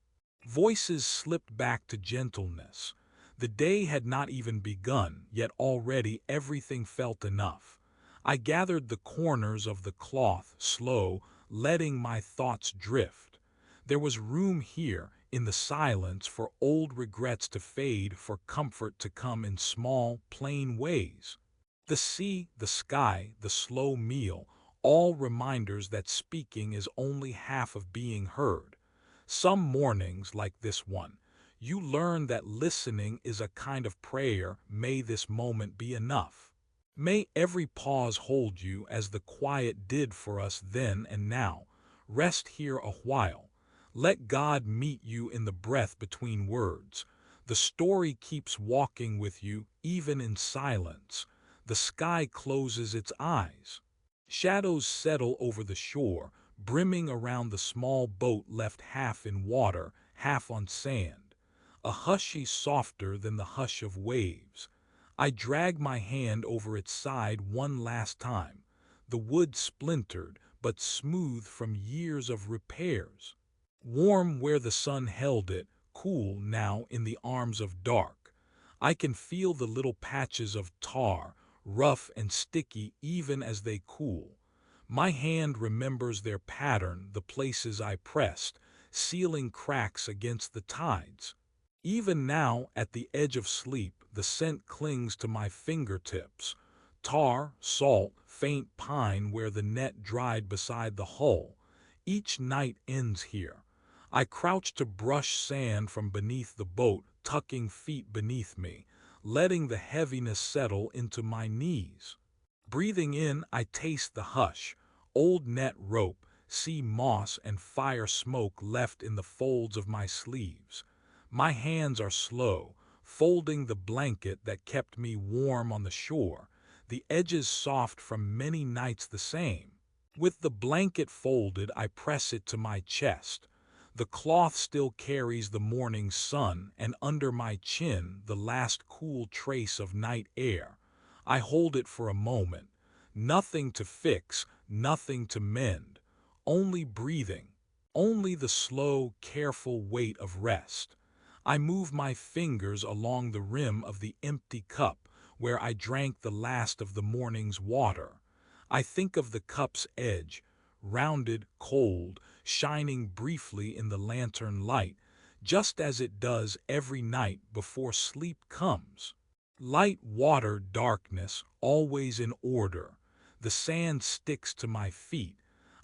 Voices slipped back to gentleness. The day had not even begun, yet already everything felt enough. I gathered the corners of the cloth, slow, letting my thoughts drift. There was room here, in the silence, for old regrets to fade, for comfort to come in small, plain ways. The sea, the sky, the slow meal, all reminders that speaking is only half of being heard. Some mornings, like this one, you learn that listening is a kind of prayer. May this moment be enough. May every pause hold you as the quiet did for us then and now. Rest here a while. Let God meet you in the breath between words. The story keeps walking with you, even in silence. The sky closes its eyes. Shadows settle over the shore, brimming around the small boat left half in water, half on sand. A hush softer than the hush of waves. I drag my hand over its side one last time. The wood splintered, but smooth from years of repairs. Warm where the sun held it, cool now in the arms of dark. I can feel the little patches of tar, rough and sticky even as they cool. My hand remembers their pattern, the places I pressed, sealing cracks against the tides. Even now, at the edge of sleep, the scent clings to my fingertips. Tar, salt, faint pine where the net dried beside the hull. Each night ends here. I crouch to brush sand from beneath the boat, tucking feet beneath me, letting the heaviness settle into my knees. Breathing in, I taste the hush, old net rope, sea moss and fire smoke left in the folds of my sleeves. My hands are slow, folding the blanket that kept me warm on the shore, the edges soft from many nights the same. With the blanket folded, I press it to my chest. The cloth still carries the morning sun, and under my chin the last cool trace of night air. I hold it for a moment. Nothing to fix, nothing to mend. Only breathing. Only the slow, careful weight of rest. I move my fingers along the rim of the empty cup where I drank the last of the morning's water. I think of the cup's edge, rounded, cold, shining briefly in the lantern light, just as it does every night before sleep comes. Light, water, darkness, always in order. The sand sticks to my feet.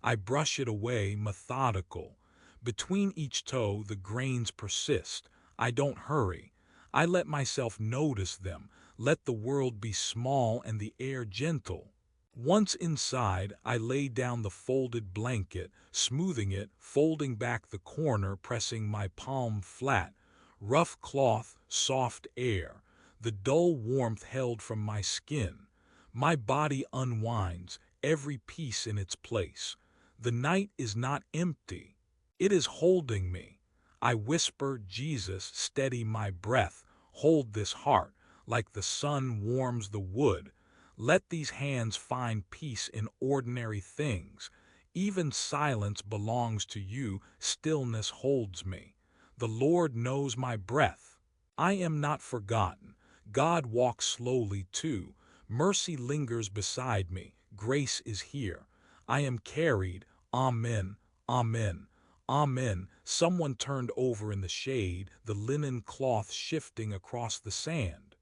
I brush it away, methodical. Between each toe, the grains persist. I don't hurry. I let myself notice them. Let the world be small and the air gentle. Once inside, I lay down the folded blanket, smoothing it, folding back the corner, pressing my palm flat. Rough cloth, soft air, the dull warmth held from my skin. My body unwinds, every piece in its place. The night is not empty. It is holding me. I whisper, Jesus, steady my breath. Hold this heart, like the sun warms the wood. Let these hands find peace in ordinary things. Even silence belongs to you, stillness holds me. The Lord knows my breath. I am not forgotten. God walks slowly too. Mercy lingers beside me. Grace is here. I am carried. Amen. Amen. Amen. Someone turned over in the shade, the linen cloth shifting across the sand.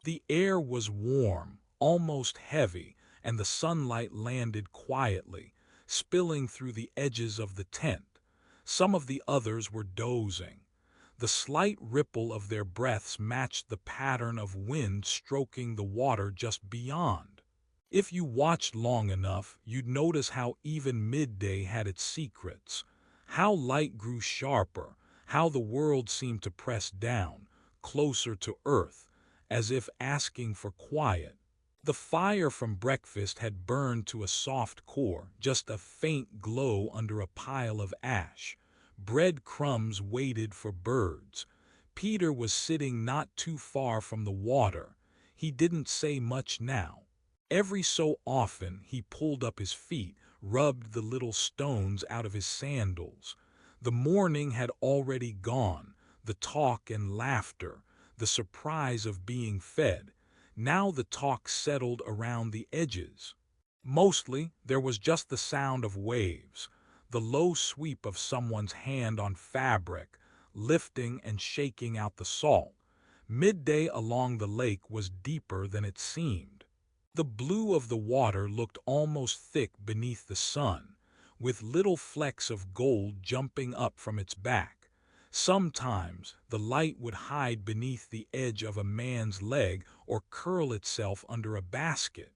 The air was warm, almost heavy, and the sunlight landed quietly, spilling through the edges of the tent. Some of the others were dozing. The slight ripple of their breaths matched the pattern of wind stroking the water just beyond. If you watched long enough, you'd notice how even midday had its secrets, how light grew sharper, how the world seemed to press down, closer to earth, as if asking for quiet. The fire from breakfast had burned to a soft core, just a faint glow under a pile of ash. Bread crumbs waited for birds. Peter was sitting not too far from the water. He didn't say much now. Every so often he pulled up his feet, rubbed the little stones out of his sandals. The morning had already gone, the talk and laughter, the surprise of being fed. Now the talk settled around the edges. Mostly, there was just the sound of waves, the low sweep of someone's hand on fabric, lifting and shaking out the salt. Midday along the lake was deeper than it seemed. The blue of the water looked almost thick beneath the sun, with little flecks of gold jumping up from its back. Sometimes the light would hide beneath the edge of a man's leg or curl itself under a basket.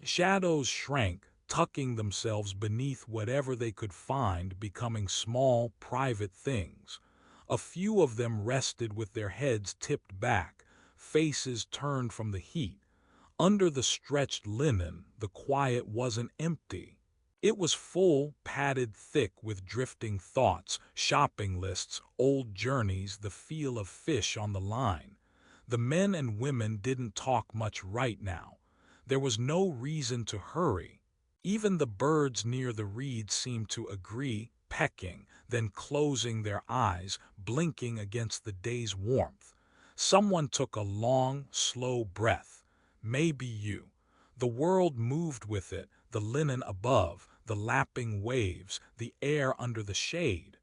Shadows shrank, tucking themselves beneath whatever they could find, becoming small, private things. A few of them rested with their heads tipped back, faces turned from the heat. Under the stretched linen, the quiet wasn't empty. It was full, padded thick with drifting thoughts, shopping lists, old journeys, the feel of fish on the line. The men and women didn't talk much right now. There was no reason to hurry. Even the birds near the reeds seemed to agree, pecking, then closing their eyes, blinking against the day's warmth. Someone took a long, slow breath. Maybe you. The world moved with it, the linen above, the lapping waves, the air under the shade.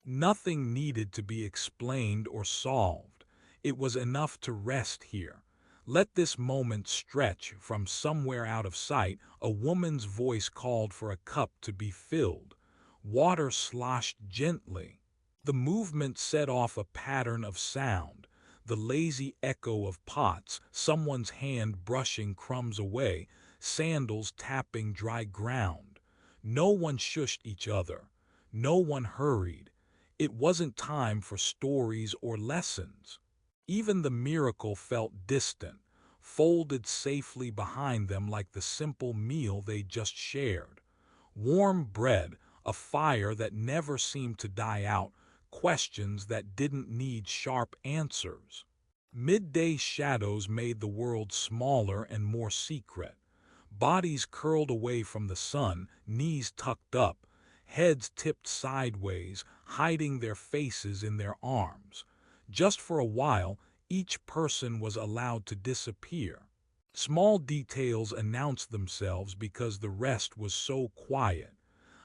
Nothing needed to be explained or solved. It was enough to rest here. Let this moment stretch. From somewhere out of sight, a woman's voice called for a cup to be filled. Water sloshed gently. The movement set off a pattern of sound, the lazy echo of pots, someone's hand brushing crumbs away, sandals tapping dry ground. No one shushed each other. No one hurried. It wasn't time for stories or lessons. Even the miracle felt distant, folded safely behind them like the simple meal they just shared. Warm bread, a fire that never seemed to die out, questions that didn't need sharp answers. Midday shadows made the world smaller and more secret. Bodies curled away from the sun, knees tucked up, heads tipped sideways, hiding their faces in their arms. Just for a while, each person was allowed to disappear. Small details announced themselves because the rest was so quiet.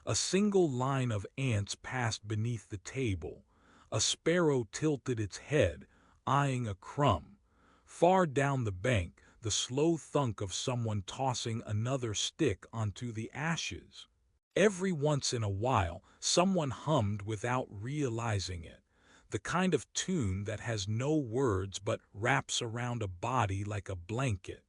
A single line of ants passed beneath the table. A sparrow tilted its head, eyeing a crumb. Far down the bank, the slow thunk of someone tossing another stick onto the ashes. Every once in a while, someone hummed without realizing it, the kind of tune that has no words but wraps around a body like a blanket.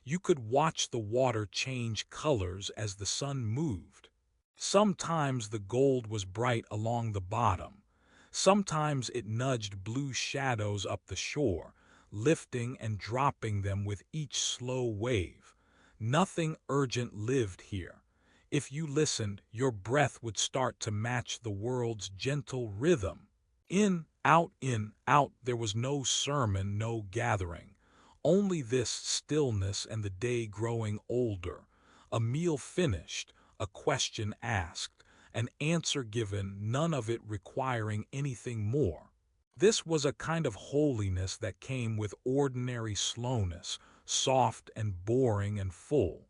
You could watch the water change colors as the sun moved. Sometimes the gold was bright along the bottom. Sometimes it nudged blue shadows up the shore, lifting and dropping them with each slow wave. Nothing urgent lived here. If you listened, your breath would start to match the world's gentle rhythm. In, out, there was no sermon, no gathering. Only this stillness and the day growing older. A meal finished, a question asked, an answer given, none of it requiring anything more. This was a kind of holiness that came with ordinary slowness, soft and boring and full.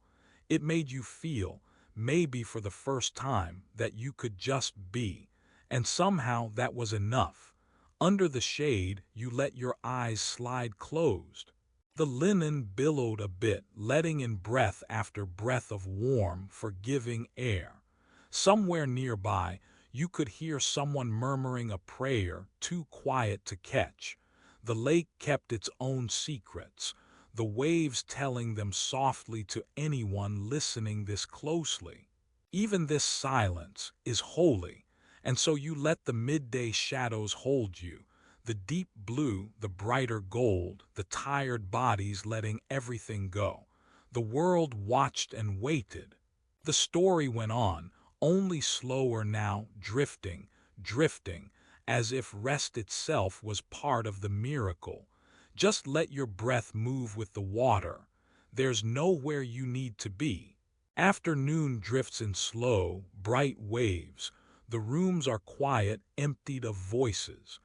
It made you feel, maybe for the first time, that you could just be, and somehow that was enough. Under the shade, you let your eyes slide closed. The linen billowed a bit, letting in breath after breath of warm, forgiving air. Somewhere nearby, you could hear someone murmuring a prayer too quiet to catch. The lake kept its own secrets, the waves telling them softly to anyone listening this closely. Even this silence is holy, and so you let the midday shadows hold you, the deep blue, the brighter gold, the tired bodies letting everything go. The world watched and waited. The story went on, only slower now, drifting, drifting, as if rest itself was part of the miracle. Just let your breath move with the water. There's nowhere you need to be. Afternoon drifts in slow, bright waves. The rooms are quiet, emptied of voices.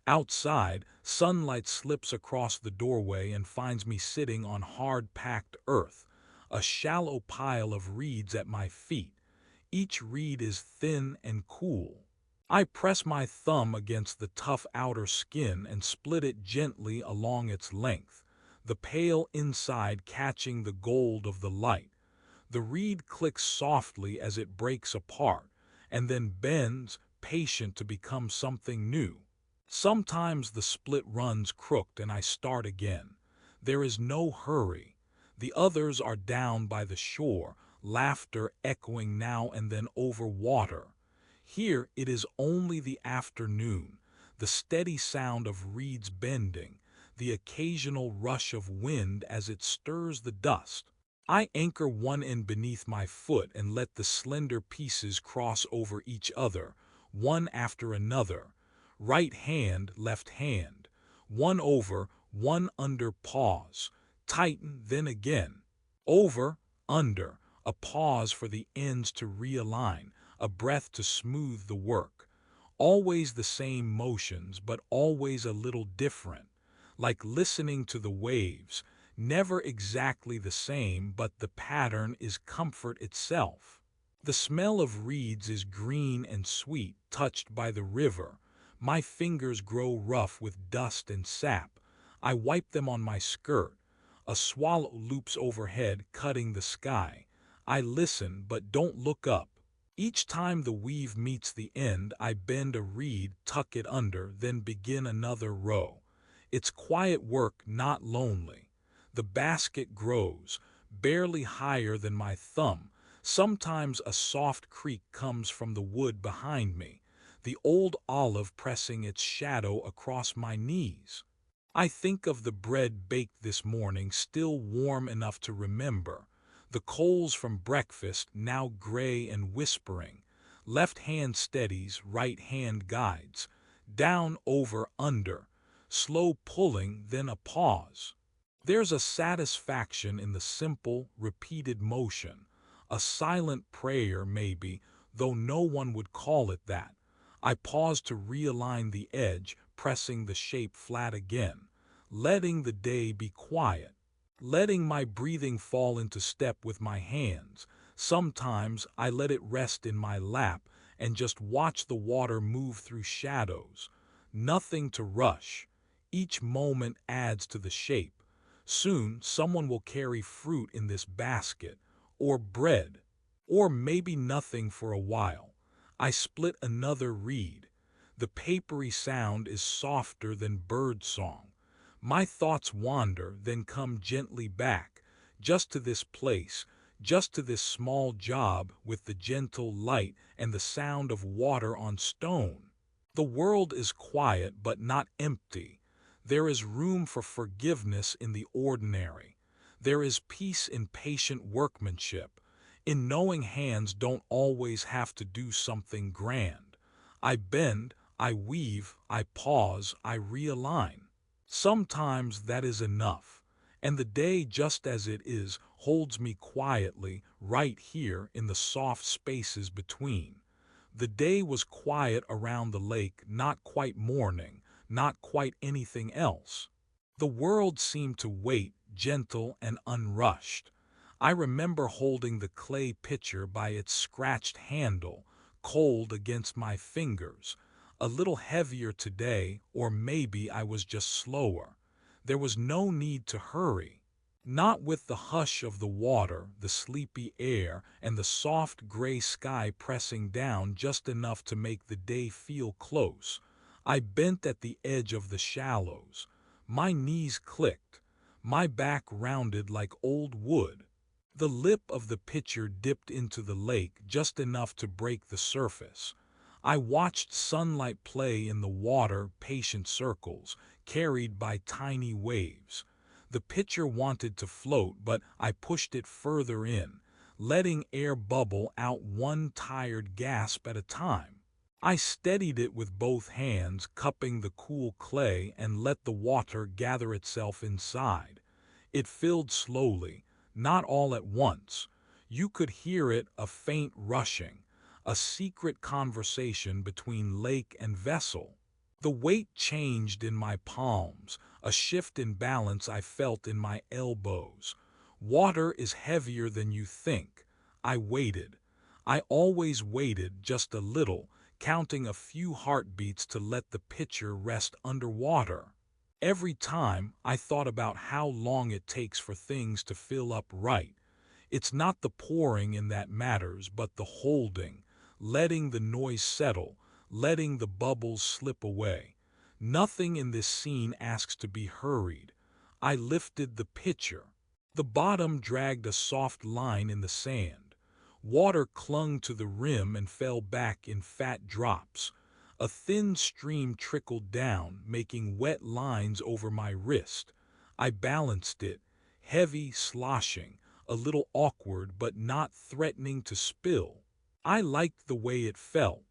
Outside, sunlight slips across the doorway and finds me sitting on hard-packed earth, a shallow pile of reeds at my feet. Each reed is thin and cool. I press my thumb against the tough outer skin and split it gently along its length, the pale inside catching the gold of the light. The reed clicks softly as it breaks apart, and then bends, patient to become something new. Sometimes the split runs crooked and I start again. There is no hurry. The others are down by the shore, laughter echoing now and then over water. Here it is only the afternoon, the steady sound of reeds bending, the occasional rush of wind as it stirs the dust. I anchor one end beneath my foot and let the slender pieces cross over each other, one after another. Right hand, left hand. One over, one under, pause. Tighten, then again. Over, under. A pause for the ends to realign, a breath to smooth the work. Always the same motions, but always a little different. Like listening to the waves, never exactly the same, but the pattern is comfort itself. The smell of reeds is green and sweet, touched by the river. My fingers grow rough with dust and sap. I wipe them on my skirt. A swallow loops overhead, cutting the sky. I listen, but don't look up. Each time the weave meets the end, I bend a reed, tuck it under, then begin another row. It's quiet work, not lonely. The basket grows, barely higher than my thumb. Sometimes a soft creak comes from the wood behind me, the old olive pressing its shadow across my knees. I think of the bread baked this morning, still warm enough to remember, the coals from breakfast now gray and whispering. Left hand steadies, right hand guides. Down, over, under. Slow pulling, then a pause. There's a satisfaction in the simple, repeated motion. A silent prayer, maybe, though no one would call it that. I pause to realign the edge, pressing the shape flat again, letting the day be quiet, letting my breathing fall into step with my hands. Sometimes I let it rest in my lap and just watch the water move through shadows. Nothing to rush. Each moment adds to the shape. Soon someone will carry fruit in this basket, or bread, or maybe nothing for a while. I split another reed. The papery sound is softer than bird song. My thoughts wander, then come gently back, just to this place, just to this small job with the gentle light and the sound of water on stone. The world is quiet but not empty. There is room for forgiveness in the ordinary. There is peace in patient workmanship, in knowing hands don't always have to do something grand. I bend, I weave, I pause, I realign. Sometimes that is enough, and the day just as it is holds me quietly right here in the soft spaces between. The day was quiet around the lake, not quite morning, not quite anything else. The world seemed to wait, gentle and unrushed. I remember holding the clay pitcher by its scratched handle, cold against my fingers, a little heavier today, or maybe I was just slower. There was no need to hurry. Not with the hush of the water, the sleepy air, and the soft gray sky pressing down just enough to make the day feel close. I bent at the edge of the shallows. My knees clicked, my back rounded like old wood. The lip of the pitcher dipped into the lake just enough to break the surface. I watched sunlight play in the water, patient circles, carried by tiny waves. The pitcher wanted to float, but I pushed it further in, letting air bubble out one tired gasp at a time. I steadied it with both hands, cupping the cool clay, and let the water gather itself inside. It filled slowly, not all at once. You could hear it, a faint rushing, a secret conversation between lake and vessel. The weight changed in my palms, a shift in balance I felt in my elbows. Water is heavier than you think. I waited. I always waited just a little, counting a few heartbeats to let the pitcher rest underwater. Every time I thought about how long it takes for things to fill up right. It's not the pouring in that matters, but the holding, letting the noise settle, letting the bubbles slip away. Nothing in this scene asks to be hurried. I lifted the pitcher. The bottom dragged a soft line in the sand. Water clung to the rim and fell back in fat drops. A thin stream trickled down, making wet lines over my wrist. I balanced it, heavy, sloshing, a little awkward but not threatening to spill. I liked the way it felt,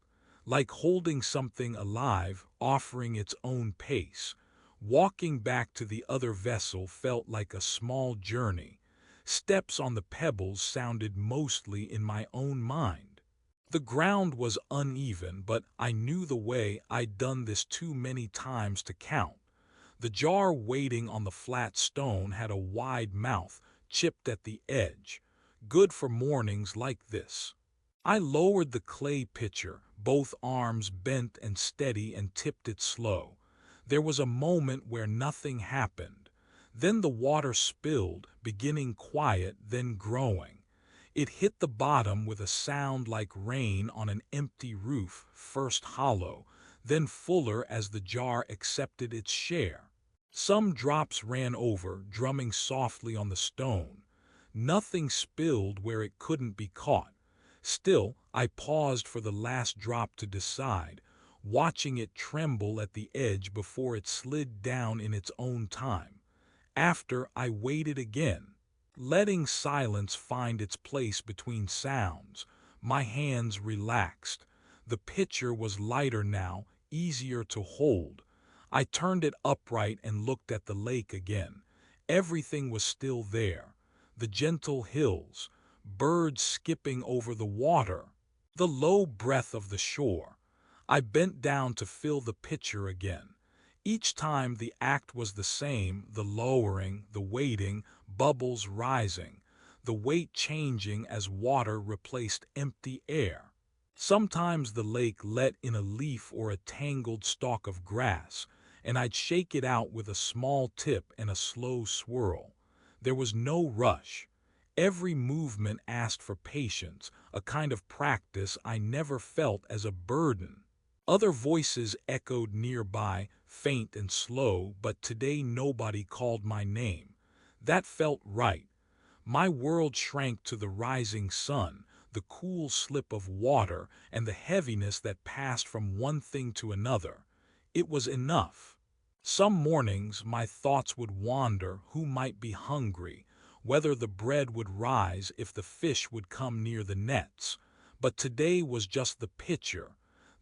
like holding something alive, offering its own pace. Walking back to the other vessel felt like a small journey. Steps on the pebbles sounded mostly in my own mind. The ground was uneven, but I knew the way. I'd done this too many times to count. The jar waiting on the flat stone had a wide mouth, chipped at the edge, good for mornings like this. I lowered the clay pitcher, both arms bent and steady, and tipped it slow. There was a moment where nothing happened. Then the water spilled, beginning quiet, then growing. It hit the bottom with a sound like rain on an empty roof, first hollow, then fuller as the jar accepted its share. Some drops ran over, drumming softly on the stone. Nothing spilled where it couldn't be caught. Still, I paused for the last drop to decide, watching it tremble at the edge before it slid down in its own time. After, I waited again, letting silence find its place between sounds. My hands relaxed. The pitcher was lighter now, easier to hold. I turned it upright and looked at the lake again. Everything was still there. The gentle hills, birds skipping over the water, the low breath of the shore. I bent down to fill the pitcher again. Each time the act was the same, the lowering, the waiting, bubbles rising, the weight changing as water replaced empty air. Sometimes the lake let in a leaf or a tangled stalk of grass, and I'd shake it out with a small tip and a slow swirl. There was no rush. Every movement asked for patience, a kind of practice I never felt as a burden. Other voices echoed nearby, faint and slow, but today nobody called my name. That felt right. My world shrank to the rising sun, the cool slip of water, and the heaviness that passed from one thing to another. It was enough. Some mornings my thoughts would wander, who might be hungry, whether the bread would rise, if the fish would come near the nets. But today was just the picture,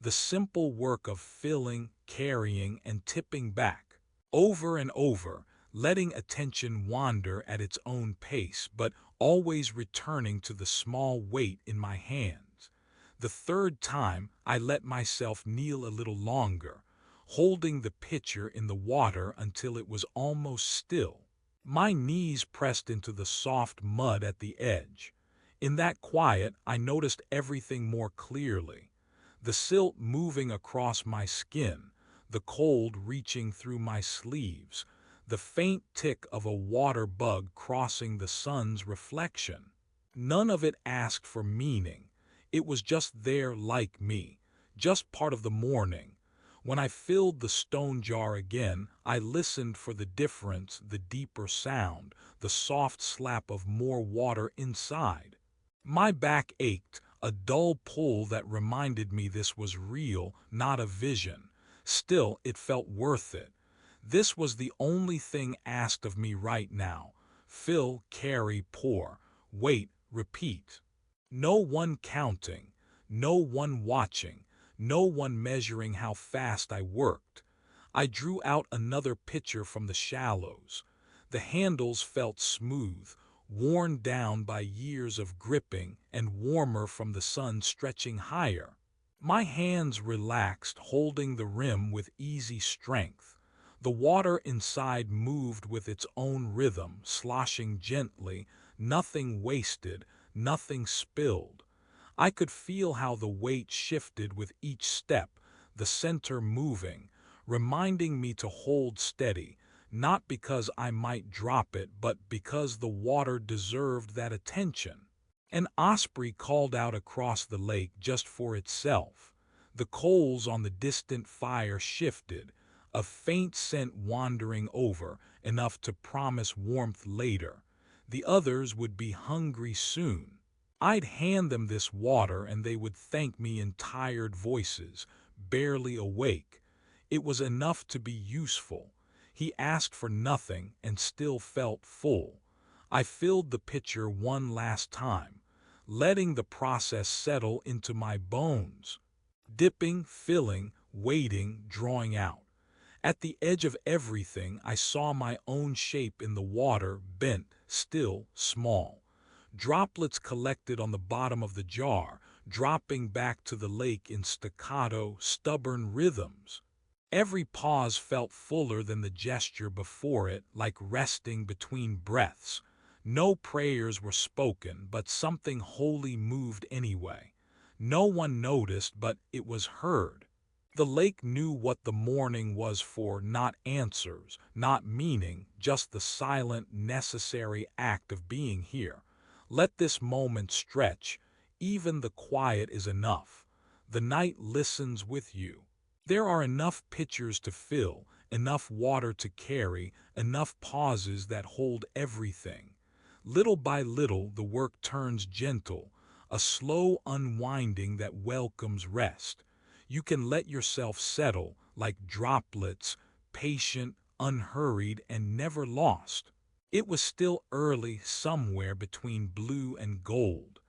the simple work of filling, carrying, and tipping back. Over and over, letting attention wander at its own pace, but always returning to the small weight in my hands. The third time, I let myself kneel a little longer, holding the pitcher in the water until it was almost still. My knees pressed into the soft mud at the edge. In that quiet, I noticed everything more clearly. The silt moving across my skin, the cold reaching through my sleeves, the faint tick of a water bug crossing the sun's reflection. None of it asked for meaning. It was just there like me, just part of the morning. When I filled the stone jar again, I listened for the difference, the deeper sound, the soft slap of more water inside. My back ached, a dull pull that reminded me this was real, not a vision. Still, it felt worth it. This was the only thing asked of me right now. Fill, carry, pour. Wait, repeat. No one counting, no one watching, no one measuring how fast I worked. I drew out another pitcher from the shallows. The handles felt smooth, worn down by years of gripping, and warmer from the sun stretching higher. My hands relaxed, holding the rim with easy strength. The water inside moved with its own rhythm, sloshing gently, nothing wasted, nothing spilled. I could feel how the weight shifted with each step, the center moving, reminding me to hold steady, not because I might drop it, but because the water deserved that attention. An osprey called out across the lake just for itself. The coals on the distant fire shifted, a faint scent wandering over, enough to promise warmth later. The others would be hungry soon. I'd hand them this water and they would thank me in tired voices, barely awake. It was enough to be useful. He asked for nothing and still felt full. I filled the pitcher one last time, letting the process settle into my bones. Dipping, filling, waiting, drawing out. At the edge of everything, I saw my own shape in the water, bent, still, small. Droplets collected on the bottom of the jar, dropping back to the lake in staccato, stubborn rhythms. Every pause felt fuller than the gesture before it, like resting between breaths. No prayers were spoken, but something holy moved anyway. No one noticed, but it was heard. The lake knew what the morning was for, not answers, not meaning, just the silent, necessary act of being here. Let this moment stretch. Even the quiet is enough. The night listens with you. There are enough pitchers to fill, enough water to carry, enough pauses that hold everything. Little by little, the work turns gentle, a slow unwinding that welcomes rest. You can let yourself settle like droplets, patient, unhurried, and never lost. It was still early somewhere between blue and gold.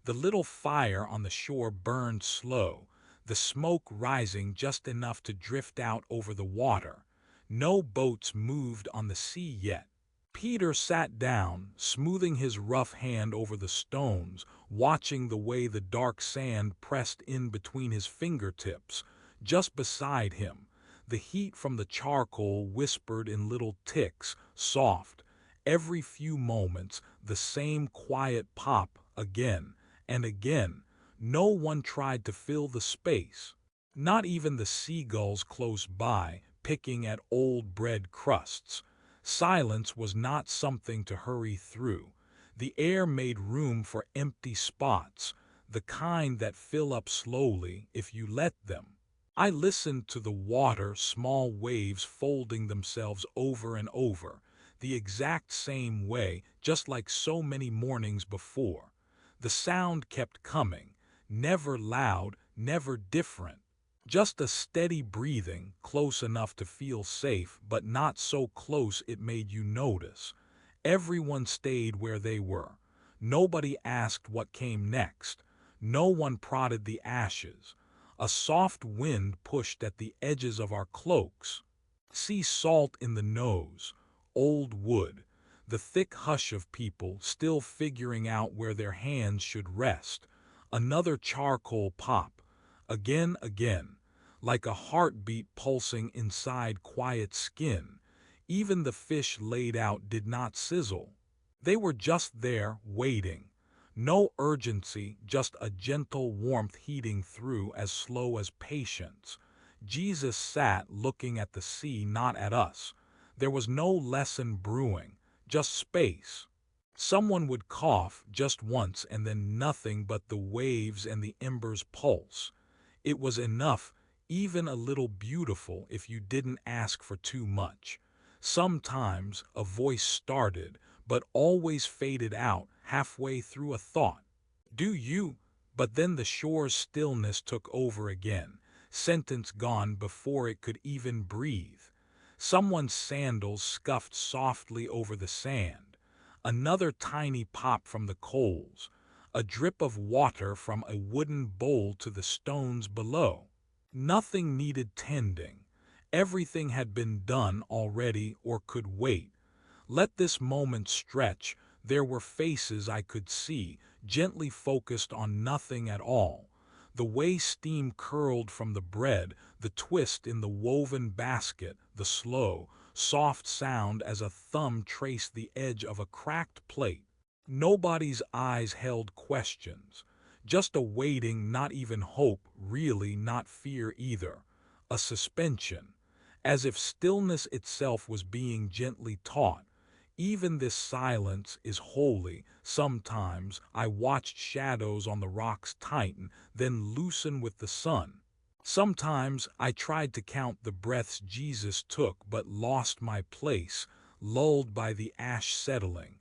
The little fire on the shore burned slow, the smoke rising just enough to drift out over the water. No boats moved on the sea yet. Peter sat down, smoothing his rough hand over the stones, watching the way the dark sand pressed in between his fingertips. Just beside him, The heat from the charcoal whispered in little ticks, soft. Every few moments, the same quiet pop again and again. No one tried to fill the space. Not even the seagulls close by, picking at old bread crusts. Silence was not something to hurry through. The air made room for empty spots, the kind that fill up slowly if you let them. I listened to the water, small waves folding themselves over and over, the exact same way, just like so many mornings before. The sound kept coming, never loud, never different. Just a steady breathing, close enough to feel safe, but not so close it made you notice. Everyone stayed where they were. Nobody asked what came next. No one prodded the ashes. A soft wind pushed at the edges of our cloaks. Sea salt in the nose, old wood, the thick hush of people still figuring out where their hands should rest. Another charcoal pop, again, like a heartbeat pulsing inside quiet skin. Even the fish laid out did not sizzle. They were just there, waiting. No urgency, just a gentle warmth heating through as slow as patience. Jesus sat looking at the sea, not at us. There was no lesson brewing, just space. Someone would cough just once and then nothing but the waves and the embers pulse. It was enough, even a little beautiful if you didn't ask for too much. Sometimes a voice started, but always faded out halfway through a thought. Do you? But then the shore's stillness took over again, sentence gone before it could even breathe. Someone's sandals scuffed softly over the sand. Another tiny pop from the coals. A drip of water from a wooden bowl to the stones below. Nothing needed tending. Everything had been done already or could wait. Let this moment stretch. There were faces I could see, gently focused on nothing at all. The way steam curled from the bread, the twist in the woven basket, the slow, soft sound as a thumb traced the edge of a cracked plate. Nobody's eyes held questions. Just a waiting, not even hope, really not fear either. A suspension. As if stillness itself was being gently taught. Even this silence is holy. Sometimes I watched shadows on the rocks tighten, then loosen with the sun. Sometimes I tried to count the breaths Jesus took but lost my place, lulled by the ash settling.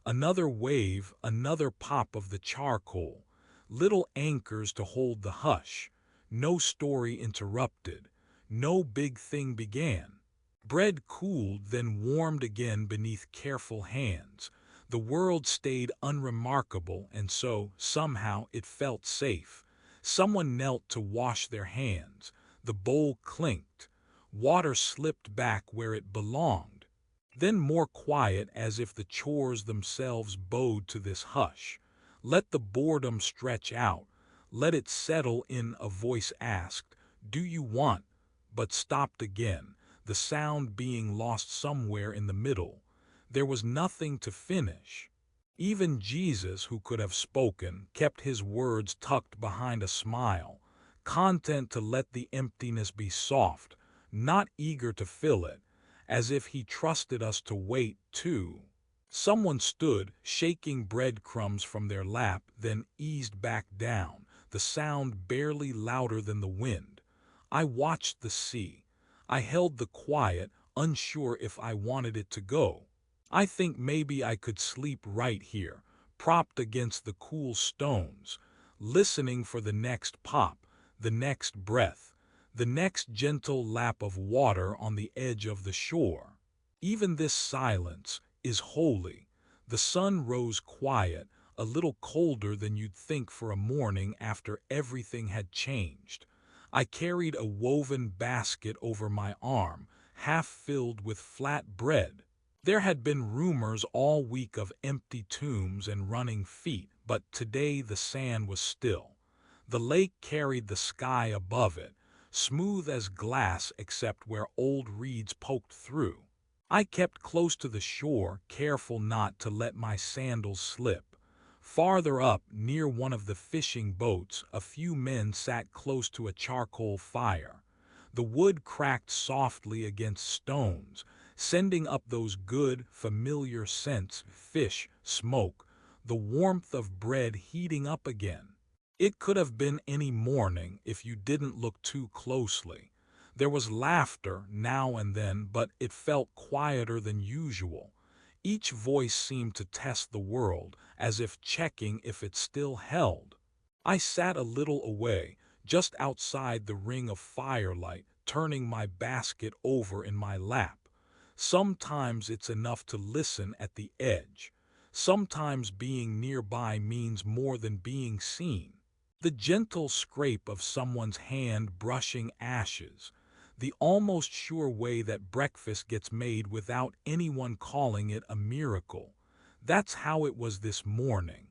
Another wave, another pop of the charcoal. Little anchors to hold the hush. No story interrupted. No big thing began. Bread cooled, then warmed again beneath careful hands. The world stayed unremarkable, and so, somehow, it felt safe. Someone knelt to wash their hands. The bowl clinked. Water slipped back where it belonged. Then more quiet, as if the chores themselves bowed to this hush. Let the boredom stretch out. Let it settle in, a voice asked, "Do you want?" But stopped again, the sound being lost somewhere in the middle. There was nothing to finish. Even Jesus, who could have spoken, kept his words tucked behind a smile, content to let the emptiness be soft, not eager to fill it, as if he trusted us to wait, too. Someone stood, shaking breadcrumbs from their lap, then eased back down, the sound barely louder than the wind. I watched the sea. I held the quiet, unsure if I wanted it to go. I think maybe I could sleep right here, propped against the cool stones, listening for the next pop, the next breath, the next gentle lap of water on the edge of the shore. Even this silence is holy. The sun rose quiet, a little colder than you'd think for a morning after everything had changed. I carried a woven basket over my arm, half filled with flat bread. There had been rumors all week of empty tombs and running feet, but today the sand was still. The lake carried the sky above it, smooth as glass except where old reeds poked through. I kept close to the shore, careful not to let my sandals slip. Farther up, near one of the fishing boats, a few men sat close to a charcoal fire. The wood cracked softly against stones, sending up those good, familiar scents: fish, smoke, the warmth of bread heating up again. It could have been any morning if you didn't look too closely. There was laughter now and then, but it felt quieter than usual. Each voice seemed to test the world, as if checking if it still held. I sat a little away, just outside the ring of firelight, turning my basket over in my lap. Sometimes it's enough to listen at the edge. Sometimes being nearby means more than being seen. The gentle scrape of someone's hand brushing ashes, the almost sure way that breakfast gets made without anyone calling it a miracle. That's how it was this morning.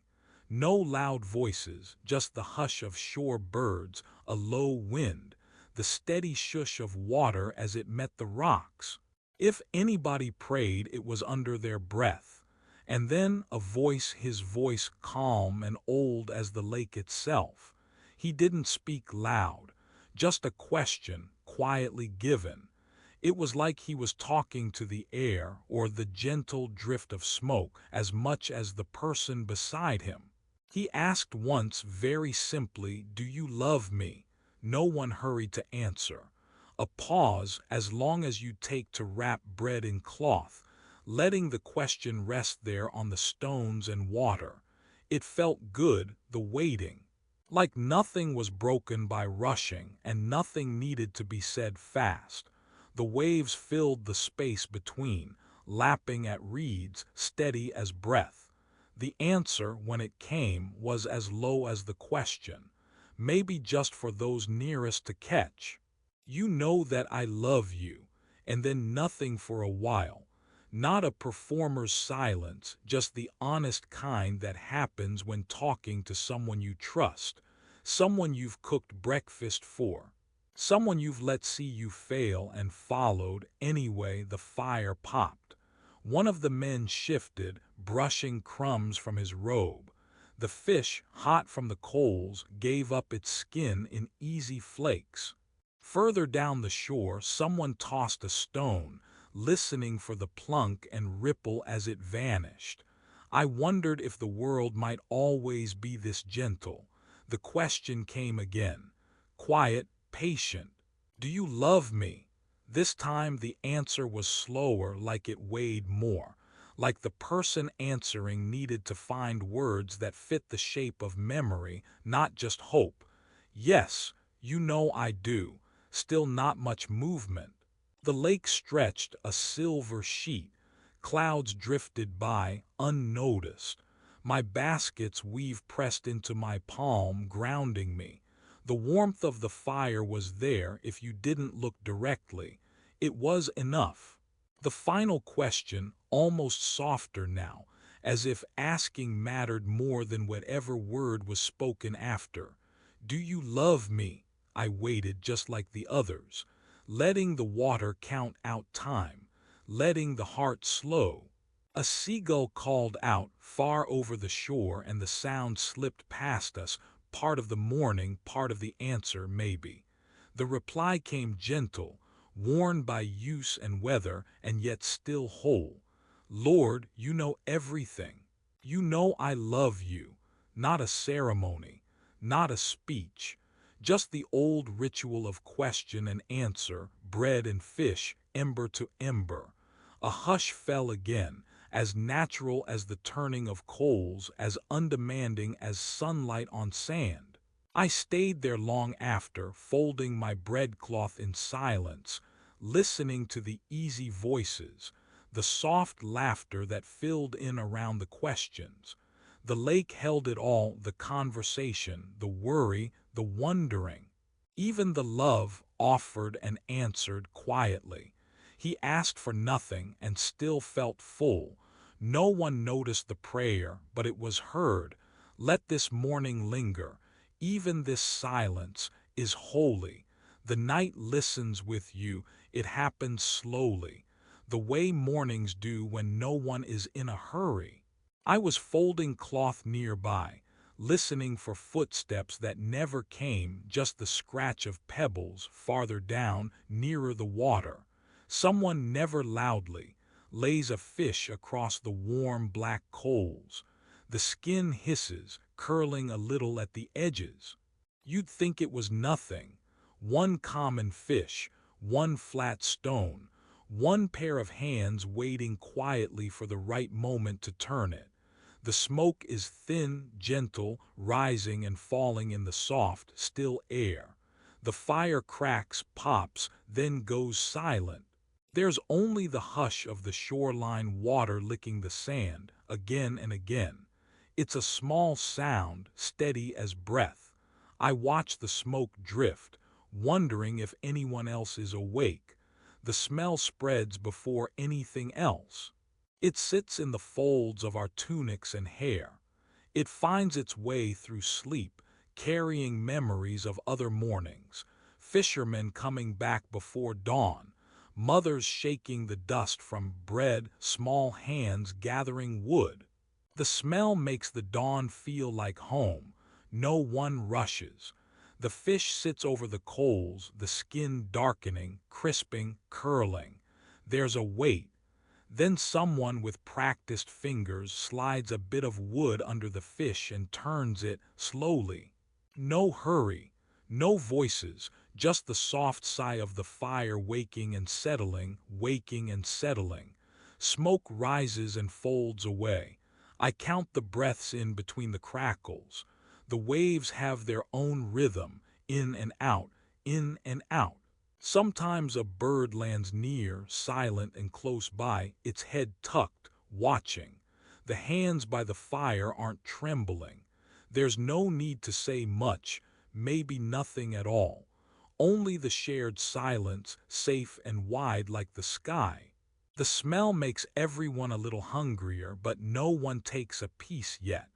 No loud voices, just the hush of shore birds, a low wind, the steady shush of water as it met the rocks. If anybody prayed, it was under their breath. And then a voice, his voice calm and old as the lake itself. He didn't speak loud, just a question, quietly given. It was like he was talking to the air or the gentle drift of smoke as much as the person beside him. He asked once very simply, "Do you love me?" No one hurried to answer. A pause, as long as you take to wrap bread in cloth, letting the question rest there on the stones and water. It felt good, the waiting. Like nothing was broken by rushing, and nothing needed to be said fast. The waves filled the space between, lapping at reeds, steady as breath. The answer, when it came, was as low as the question, maybe just for those nearest to catch. "You know that I love you," and then nothing for a while. Not a performer's silence, just the honest kind that happens when talking to someone you trust, someone you've cooked breakfast for, someone you've let see you fail and followed anyway. The fire popped. One of the men shifted, brushing crumbs from his robe. The fish, hot from the coals, gave up its skin in easy flakes. Further down the shore, someone tossed a stone, listening for the plunk and ripple as it vanished. I wondered if the world might always be this gentle. The question came again, quiet, patient. "Do you love me?" This time the answer was slower, like it weighed more, like the person answering needed to find words that fit the shape of memory, not just hope. "Yes, you know I do." Still not much movement. The lake stretched, a silver sheet. Clouds drifted by, unnoticed. My basket's weave pressed into my palm, grounding me. The warmth of the fire was there if you didn't look directly. It was enough. The final question, almost softer now, as if asking mattered more than whatever word was spoken after. "Do you love me?" I waited just like the others, letting the water count out time, letting the heart slow. A seagull called out far over the shore, and the sound slipped past us, part of the morning, part of the answer, maybe. The reply came gentle, worn by use and weather, and yet still whole. "Lord, you know everything. You know I love you." Not a ceremony, not a speech, just the old ritual of question and answer, bread and fish, ember to ember. A hush fell again, as natural as the turning of coals, as undemanding as sunlight on sand. I stayed there long after, folding my breadcloth in silence, listening to the easy voices, the soft laughter that filled in around the questions. The lake held it all, the conversation, the worry, the wondering. Even the love offered and answered quietly. He asked for nothing and still felt full. No one noticed the prayer, but it was heard. Let this morning linger. Even this silence is holy. The night listens with you. It happens slowly, the way mornings do when no one is in a hurry. I was folding cloth nearby, listening for footsteps that never came, just the scratch of pebbles farther down, nearer the water. Someone never loudly lays a fish across the warm black coals. The skin hisses, curling a little at the edges. You'd think it was nothing. One common fish, one flat stone, one pair of hands waiting quietly for the right moment to turn it. The smoke is thin, gentle, rising and falling in the soft, still air. The fire cracks, pops, then goes silent. There's only the hush of the shoreline water licking the sand, again and again. It's a small sound, steady as breath. I watch the smoke drift, wondering if anyone else is awake. The smell spreads before anything else. It sits in the folds of our tunics and hair. It finds its way through sleep, carrying memories of other mornings, fishermen coming back before dawn, mothers shaking the dust from bread, small hands gathering wood. The smell makes the dawn feel like home. No one rushes. The fish sits over the coals, the skin darkening, crisping, curling. There's a wait. Then someone with practiced fingers slides a bit of wood under the fish and turns it slowly. No hurry, no voices, just the soft sigh of the fire waking and settling, waking and settling. Smoke rises and folds away. I count the breaths in between the crackles. The waves have their own rhythm, in and out, in and out. Sometimes a bird lands near, silent and close by, its head tucked, watching. The hands by the fire aren't trembling. There's no need to say much, maybe nothing at all. Only the shared silence, safe and wide like the sky. The smell makes everyone a little hungrier, but no one takes a piece yet.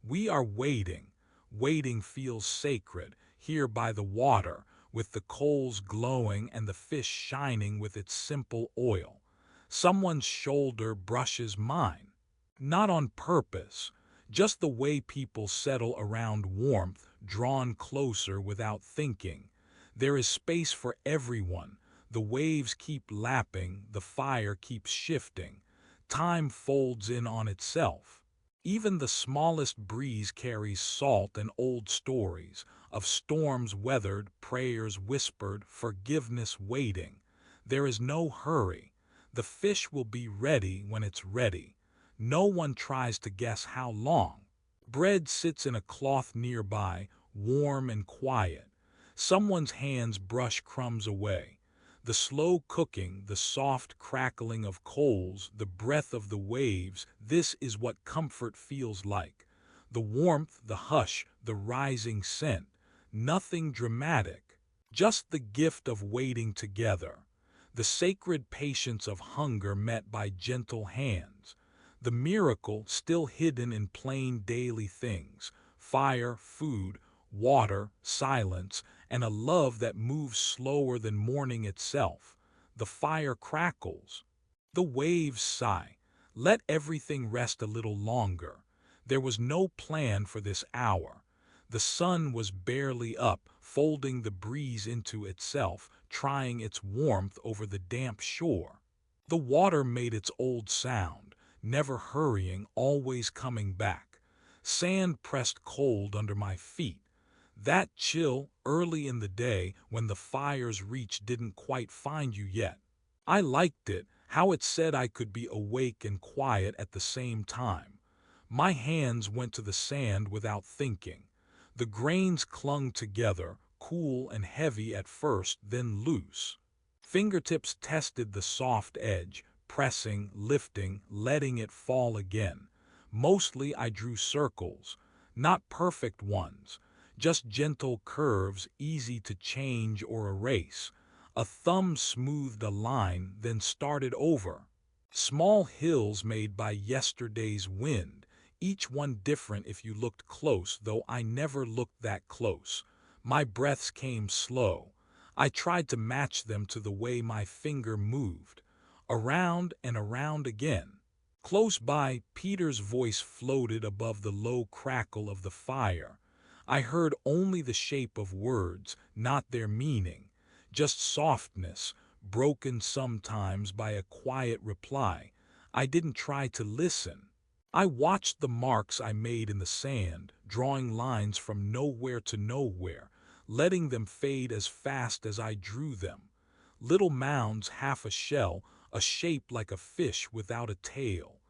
We are waiting. Waiting feels sacred, here by the water, with the coals glowing and the fish shining with its simple oil. Someone's shoulder brushes mine. Not on purpose, just the way people settle around warmth, drawn closer without thinking. There is space for everyone. The waves keep lapping, the fire keeps shifting. Time folds in on itself. Even the smallest breeze carries salt and old stories of storms weathered, prayers whispered, forgiveness waiting. There is no hurry. The fish will be ready when it's ready. No one tries to guess how long. Bread sits in a cloth nearby, warm and quiet. Someone's hands brush crumbs away. The slow cooking, the soft crackling of coals, the breath of the waves, this is what comfort feels like. The warmth, the hush, the rising scent. Nothing dramatic, just the gift of waiting together. The sacred patience of hunger met by gentle hands. The miracle still hidden in plain daily things. Fire, food, water, silence, and a love that moves slower than morning itself. The fire crackles. The waves sigh. Let everything rest a little longer. There was no plan for this hour. The sun was barely up, folding the breeze into itself, trying its warmth over the damp shore. The water made its old sound, never hurrying, always coming back. Sand pressed cold under my feet. That chill, early in the day, when the fire's reach didn't quite find you yet. I liked it, how it said I could be awake and quiet at the same time. My hands went to the sand without thinking. The grains clung together, cool and heavy at first, then loose. Fingertips tested the soft edge, pressing, lifting, letting it fall again. Mostly I drew circles, not perfect ones, just gentle curves, easy to change or erase. A thumb smoothed a line, then started over. Small hills made by yesterday's wind, each one different if you looked close, though I never looked that close. My breaths came slow. I tried to match them to the way my finger moved, around and around again. Close by, Peter's voice floated above the low crackle of the fire. I heard only the shape of words, not their meaning, just softness, broken sometimes by a quiet reply. I didn't try to listen. I watched the marks I made in the sand, drawing lines from nowhere to nowhere, letting them fade as fast as I drew them. Little mounds, half a shell, a shape like a fish without a tail.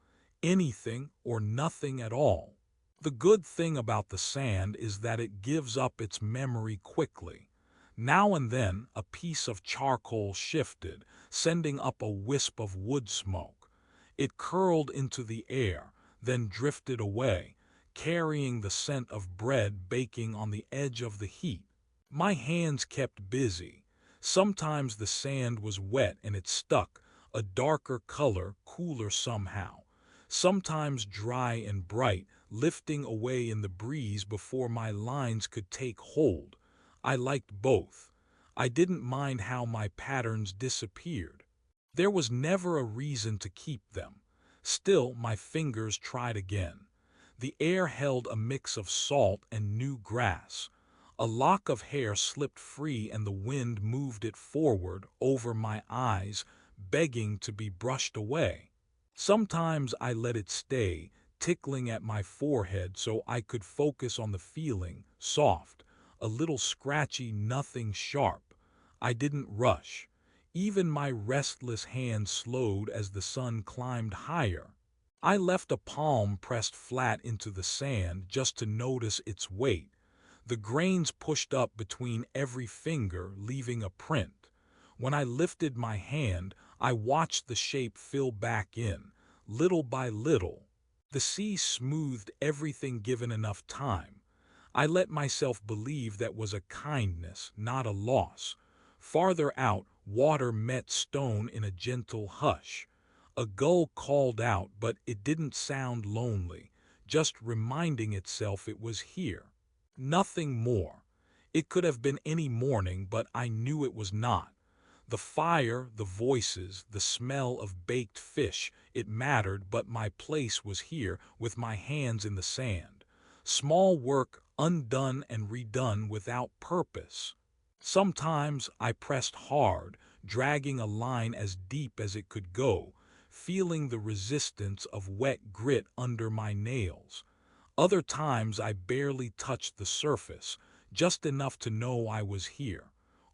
Anything or nothing at all. The good thing about the sand is that it gives up its memory quickly. Now and then, a piece of charcoal shifted, sending up a wisp of wood smoke. It curled into the air, then drifted away, carrying the scent of bread baking on the edge of the heat. My hands kept busy. Sometimes the sand was wet and it stuck, a darker color, cooler somehow. Sometimes dry and bright, lifting away in the breeze before my lines could take hold. I liked both. I didn't mind how my patterns disappeared. There was never a reason to keep them. Still, my fingers tried again. The air held a mix of salt and new grass. A lock of hair slipped free and the wind moved it forward over my eyes, begging to be brushed away. Sometimes I let it stay, tickling at my forehead so I could focus on the feeling, soft, a little scratchy, nothing sharp. I didn't rush. Even my restless hand slowed as the sun climbed higher. I left a palm pressed flat into the sand just to notice its weight. The grains pushed up between every finger, leaving a print. When I lifted my hand, I watched the shape fill back in, little by little. The sea smoothed everything given enough time. I let myself believe that was a kindness, not a loss. Farther out, water met stone in a gentle hush. A gull called out, but it didn't sound lonely, just reminding itself it was here. Nothing more. It could have been any morning, but I knew it was not. The fire, the voices, the smell of baked fish, it mattered, but my place was here with my hands in the sand. Small work undone and redone without purpose. Sometimes I pressed hard, dragging a line as deep as it could go, feeling the resistance of wet grit under my nails. Other times I barely touched the surface, just enough to know I was here.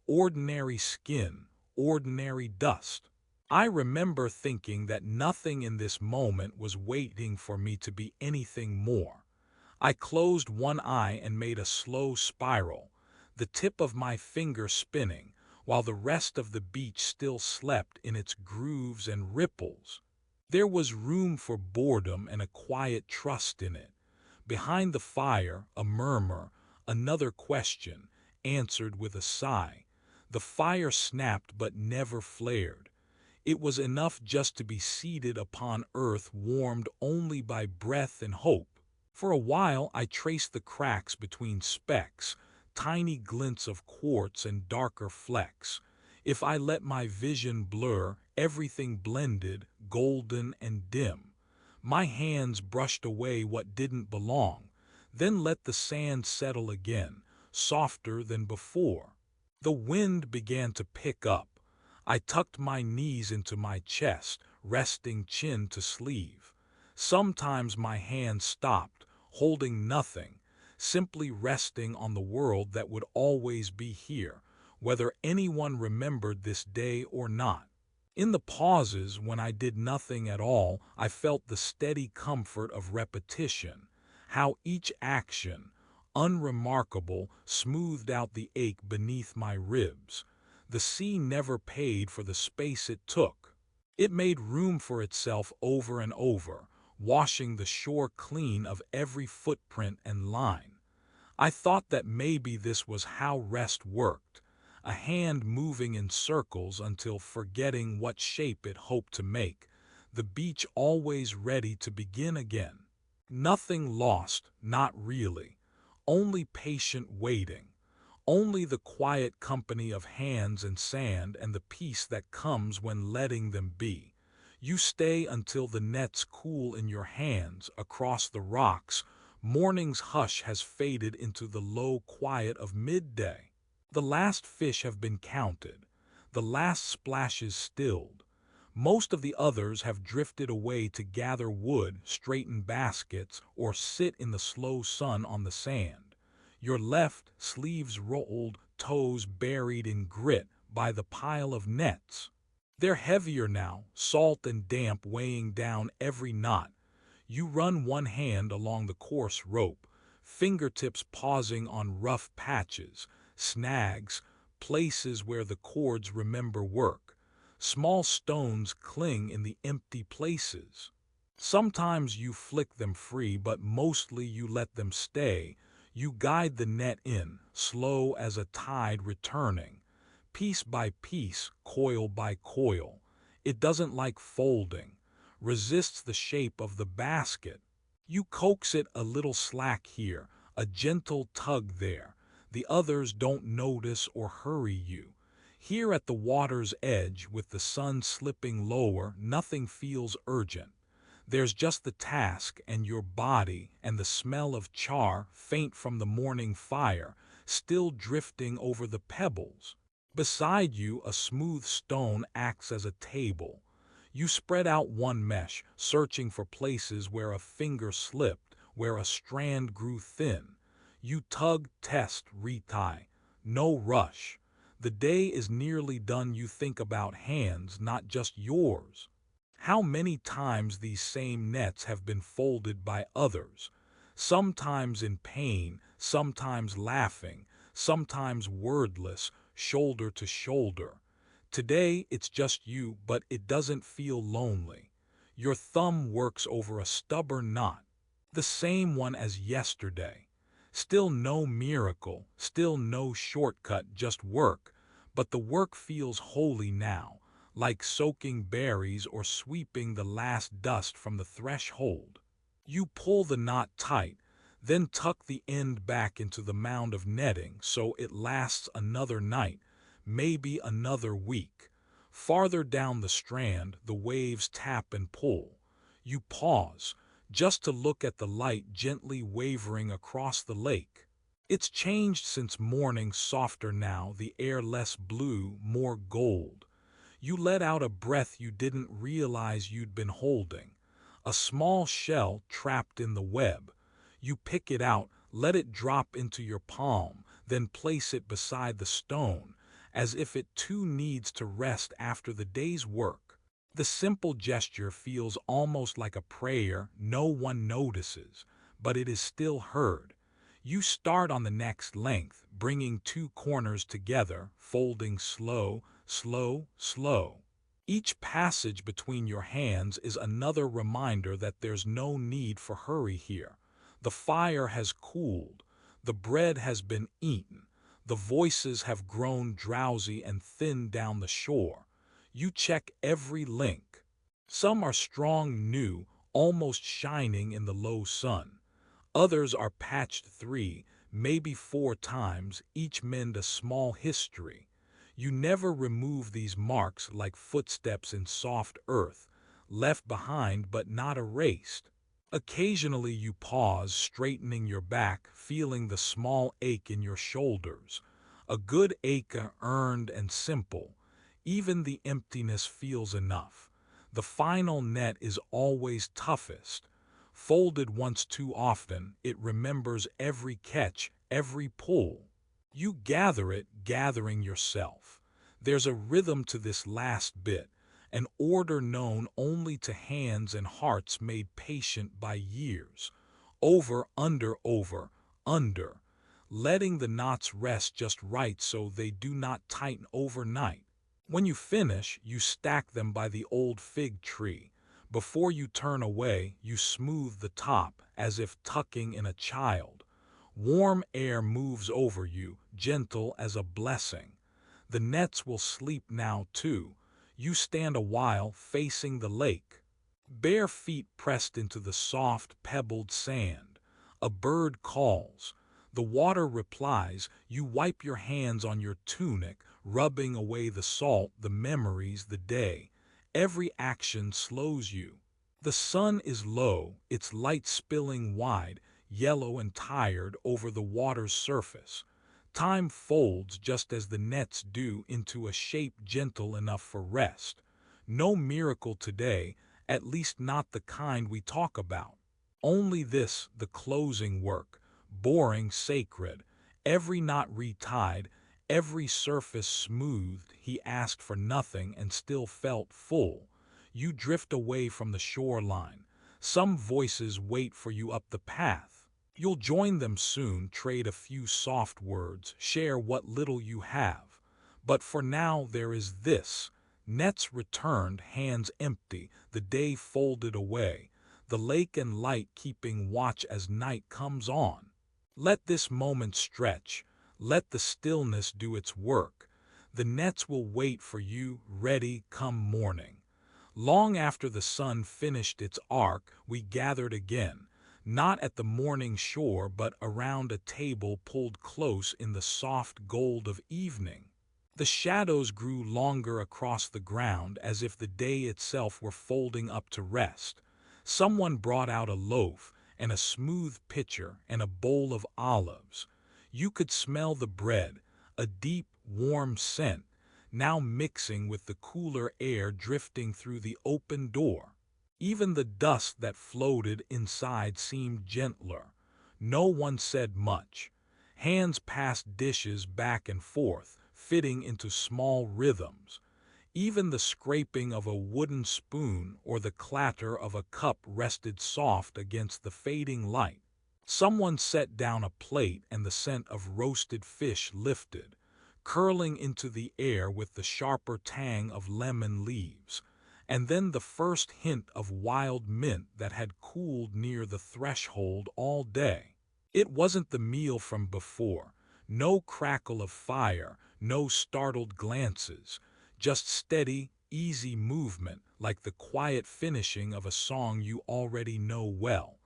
Ordinary skin, ordinary dust. I remember thinking that nothing in this moment was waiting for me to be anything more. I closed one eye and made a slow spiral, the tip of my finger spinning, while the rest of the beach still slept in its grooves and ripples. There was room for boredom and a quiet trust in it. Behind the fire, a murmur, another question, answered with a sigh. The fire snapped but never flared. It was enough just to be seated upon earth warmed only by breath and hope. For a while I traced the cracks between specks, tiny glints of quartz and darker flecks. If I let my vision blur, everything blended, golden and dim. My hands brushed away what didn't belong, then let the sand settle again, softer than before. The wind began to pick up. I tucked my knees into my chest, resting chin to sleeve. Sometimes my hand stopped, holding nothing, simply resting on the world that would always be here, whether anyone remembered this day or not. In the pauses when I did nothing at all, I felt the steady comfort of repetition, how each action, unremarkable, smoothed out the ache beneath my ribs. The sea never paid for the space it took. It made room for itself over and over, washing the shore clean of every footprint and line. I thought that maybe this was how rest worked, a hand moving in circles until forgetting what shape it hoped to make, the beach always ready to begin again. Nothing lost, not really, only patient waiting, only the quiet company of hands and sand and the peace that comes when letting them be. You stay until the nets cool in your hands across the rocks. Morning's hush has faded into the low quiet of midday. The last fish have been counted, the last splashes stilled. Most of the others have drifted away to gather wood, straighten baskets, or sit in the slow sun on the sand. Your left, sleeves rolled, toes buried in grit by the pile of nets. They're heavier now, salt and damp weighing down every knot. You run one hand along the coarse rope, fingertips pausing on rough patches, snags, places where the cords remember work. Small stones cling in the empty places. Sometimes you flick them free, but mostly you let them stay. You guide the net in, slow as a tide returning, piece by piece, coil by coil. It doesn't like folding, resists the shape of the basket. You coax it a little slack here, a gentle tug there. The others don't notice or hurry you. Here at the water's edge, with the sun slipping lower, nothing feels urgent. There's just the task and your body and the smell of char, faint from the morning fire, still drifting over the pebbles. Beside you, a smooth stone acts as a table. You spread out one mesh, searching for places where a finger slipped, where a strand grew thin. You tug, test, retie. No rush. The day is nearly done. You think about hands, not just yours. How many times these same nets have been folded by others, sometimes in pain, sometimes laughing, sometimes wordless, shoulder to shoulder. Today it's just you, but it doesn't feel lonely. Your thumb works over a stubborn knot, the same one as yesterday. Still no miracle, still no shortcut, just work, but the work feels holy now, like soaking berries or sweeping the last dust from the threshold. You pull the knot tight, then tuck the end back into the mound of netting so it lasts another night, maybe another week. Farther down the strand, the waves tap and pull. You pause, just to look at the light gently wavering across the lake. It's changed since morning, softer now, the air less blue, more gold. You let out a breath you didn't realize you'd been holding. A small shell trapped in the web. You pick it out, let it drop into your palm, then place it beside the stone, as if it too needs to rest after the day's work. The simple gesture feels almost like a prayer no one notices, but it is still heard. You start on the next length, bringing two corners together, folding slow, slow, slow. Each passage between your hands is another reminder that there's no need for hurry here. The fire has cooled, the bread has been eaten, the voices have grown drowsy and thin down the shore. You check every link. Some are strong new, almost shining in the low sun. Others are patched 3, maybe 4 times, each mend a small history. You never remove these marks like footsteps in soft earth, left behind but not erased. Occasionally you pause, straightening your back, feeling the small ache in your shoulders. A good ache, earned and simple. Even the emptiness feels enough. The final net is always toughest. Folded once too often, it remembers every catch, every pull. You gather it, gathering yourself. There's a rhythm to this last bit, an order known only to hands and hearts made patient by years. Over, under, letting the knots rest just right so they do not tighten overnight. When you finish, you stack them by the old fig tree. Before you turn away, you smooth the top, as if tucking in a child. Warm air moves over you, gentle as a blessing. The nets will sleep now too. You stand a while, facing the lake. Bare feet pressed into the soft, pebbled sand. A bird calls. The water replies, you wipe your hands on your tunic, rubbing away the salt, the memories, the day. Every action slows you. The sun is low, its light spilling wide, yellow and tired over the water's surface. Time folds just as the nets do into a shape gentle enough for rest. No miracle today, at least not the kind we talk about. Only this, the closing work, boring, sacred, every knot retied, every surface smoothed. He asked for nothing and still felt full. You drift away from the shoreline. Some voices wait for you up the path. You'll join them soon, trade a few soft words, share what little you have. But for now there is this. Nets returned, hands empty, the day folded away, the lake and light keeping watch as night comes on. Let this moment stretch, let the stillness do its work. The nets will wait for you, ready come morning. Long after the sun finished its arc, we gathered again, not at the morning shore but around a table pulled close in the soft gold of evening. The shadows grew longer across the ground as if the day itself were folding up to rest. Someone brought out a loaf and a smooth pitcher and a bowl of olives. You could smell the bread, a deep, warm scent, now mixing with the cooler air drifting through the open door. Even the dust that floated inside seemed gentler. No one said much. Hands passed dishes back and forth, fitting into small rhythms. Even the scraping of a wooden spoon or the clatter of a cup rested soft against the fading light. Someone set down a plate and the scent of roasted fish lifted, curling into the air with the sharper tang of lemon leaves, and then the first hint of wild mint that had cooled near the threshold all day. It wasn't the meal from before, no crackle of fire, no startled glances, just steady, easy movement like the quiet finishing of a song you already know well.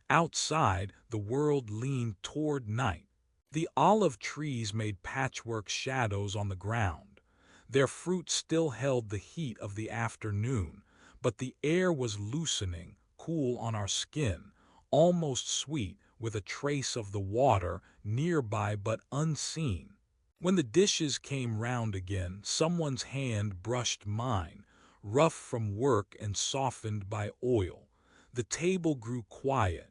Outside, the world leaned toward night. The olive trees made patchwork shadows on the ground. Their fruit still held the heat of the afternoon, but the air was loosening, cool on our skin, almost sweet, with a trace of the water nearby but unseen. When the dishes came round again, someone's hand brushed mine, rough from work and softened by oil. The table grew quiet,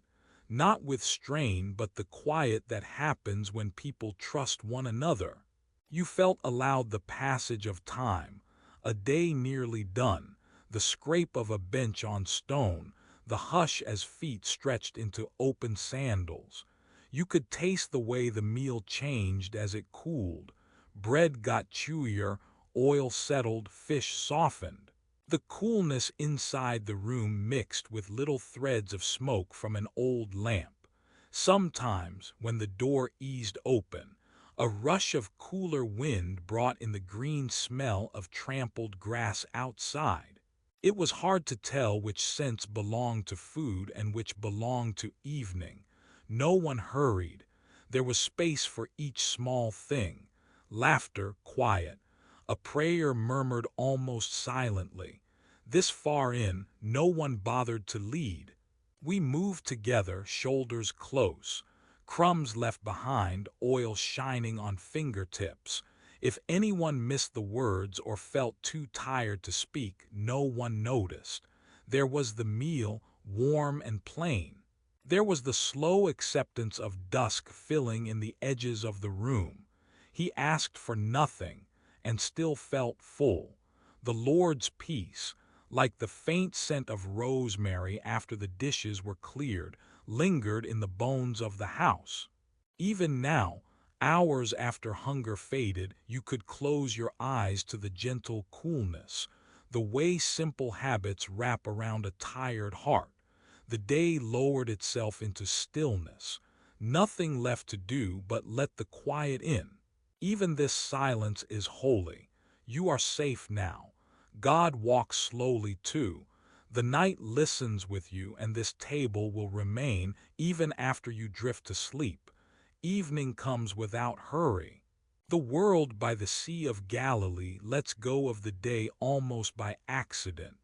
not with strain but the quiet that happens when people trust one another. You felt allowed the passage of time, a day nearly done, the scrape of a bench on stone, the hush as feet stretched into open sandals. You could taste the way the meal changed as it cooled. Bread got chewier, oil settled, fish softened. The coolness inside the room mixed with little threads of smoke from an old lamp. Sometimes, when the door eased open, a rush of cooler wind brought in the green smell of trampled grass outside. It was hard to tell which scents belonged to food and which belonged to evening. No one hurried. There was space for each small thing. Laughter quiet. A prayer murmured almost silently. This far in, no one bothered to lead. We moved together, shoulders close. Crumbs left behind, oil shining on fingertips. If anyone missed the words or felt too tired to speak, no one noticed. There was the meal, warm and plain. There was the slow acceptance of dusk filling in the edges of the room. He asked for nothing, and still felt full. The Lord's peace, like the faint scent of rosemary after the dishes were cleared, lingered in the bones of the house. Even now, hours after hunger faded, you could close your eyes to the gentle coolness, the way simple habits wrap around a tired heart. The day lowered itself into stillness. Nothing left to do but let the quiet in. Even this silence is holy. You are safe now. God walks slowly too. The night listens with you, and this table will remain even after you drift to sleep. Evening comes without hurry. The world by the Sea of Galilee lets go of the day almost by accident,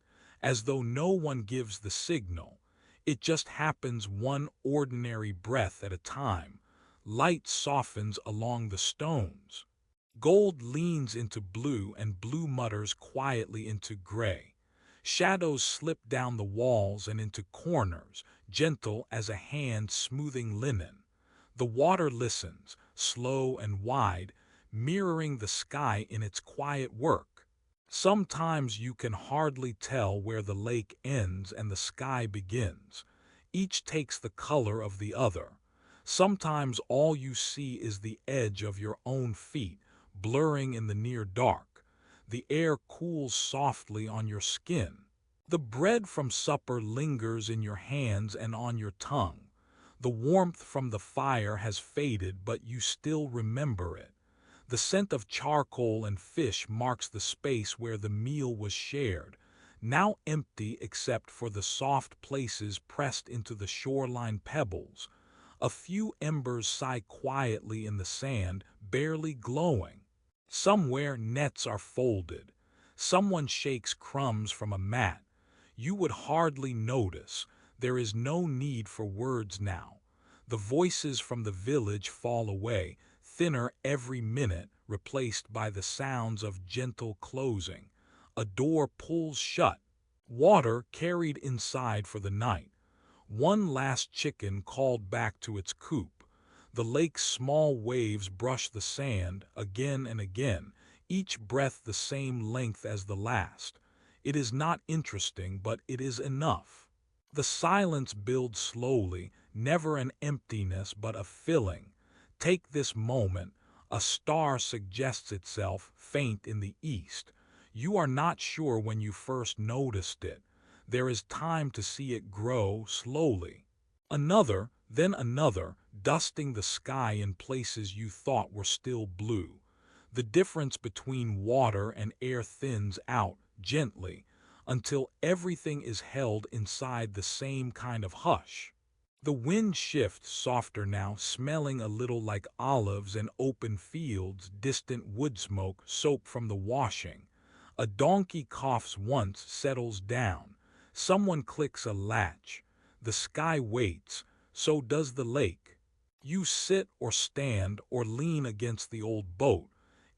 as though no one gives the signal. It just happens one ordinary breath at a time. Light softens along the stones. Gold leans into blue and blue mutters quietly into gray. Shadows slip down the walls and into corners, gentle as a hand smoothing linen. The water listens, slow and wide, mirroring the sky in its quiet work. Sometimes you can hardly tell where the lake ends and the sky begins. Each takes the color of the other. Sometimes all you see is the edge of your own feet, blurring in the near dark. The air cools softly on your skin. The bread from supper lingers in your hands and on your tongue. The warmth from the fire has faded, but you still remember it. The scent of charcoal and fish marks the space where the meal was shared, now empty except for the soft places pressed into the shoreline pebbles. A few embers sigh quietly in the sand, barely glowing. Somewhere nets are folded. Someone shakes crumbs from a mat. You would hardly notice. There is no need for words now. The voices from the village fall away, thinner every minute, replaced by the sounds of gentle closing. A door pulls shut. Water carried inside for the night. One last chicken called back to its coop. The lake's small waves brush the sand again and again, each breath the same length as the last. It is not interesting, but it is enough. The silence builds slowly, never an emptiness but a filling. Take this moment. A star suggests itself, faint in the east. You are not sure when you first noticed it. There is time to see it grow slowly. Another, then another, dusting the sky in places you thought were still blue. The difference between water and air thins out gently until everything is held inside the same kind of hush. The wind shifts softer now, smelling a little like olives and open fields, distant wood smoke, soap from the washing. A donkey coughs once, settles down. Someone clicks a latch. The sky waits, so does the lake. You sit or stand or lean against the old boat.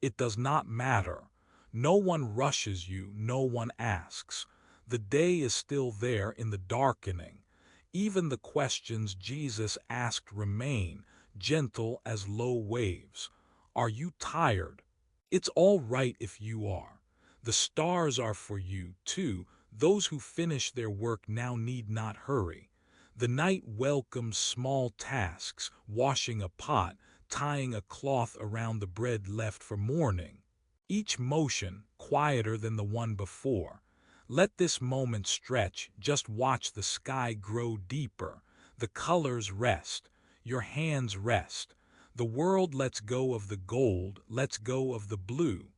It does not matter. No one rushes you, no one asks. The day is still there in the darkening. Even the questions Jesus asked remain, gentle as low waves. Are you tired? It's all right if you are. The stars are for you, too. Those who finish their work now need not hurry. The night welcomes small tasks, washing a pot, tying a cloth around the bread left for morning. Each motion quieter than the one before. Let this moment stretch, just watch the sky grow deeper. The colors rest, your hands rest. The world lets go of the gold, lets go of the blue.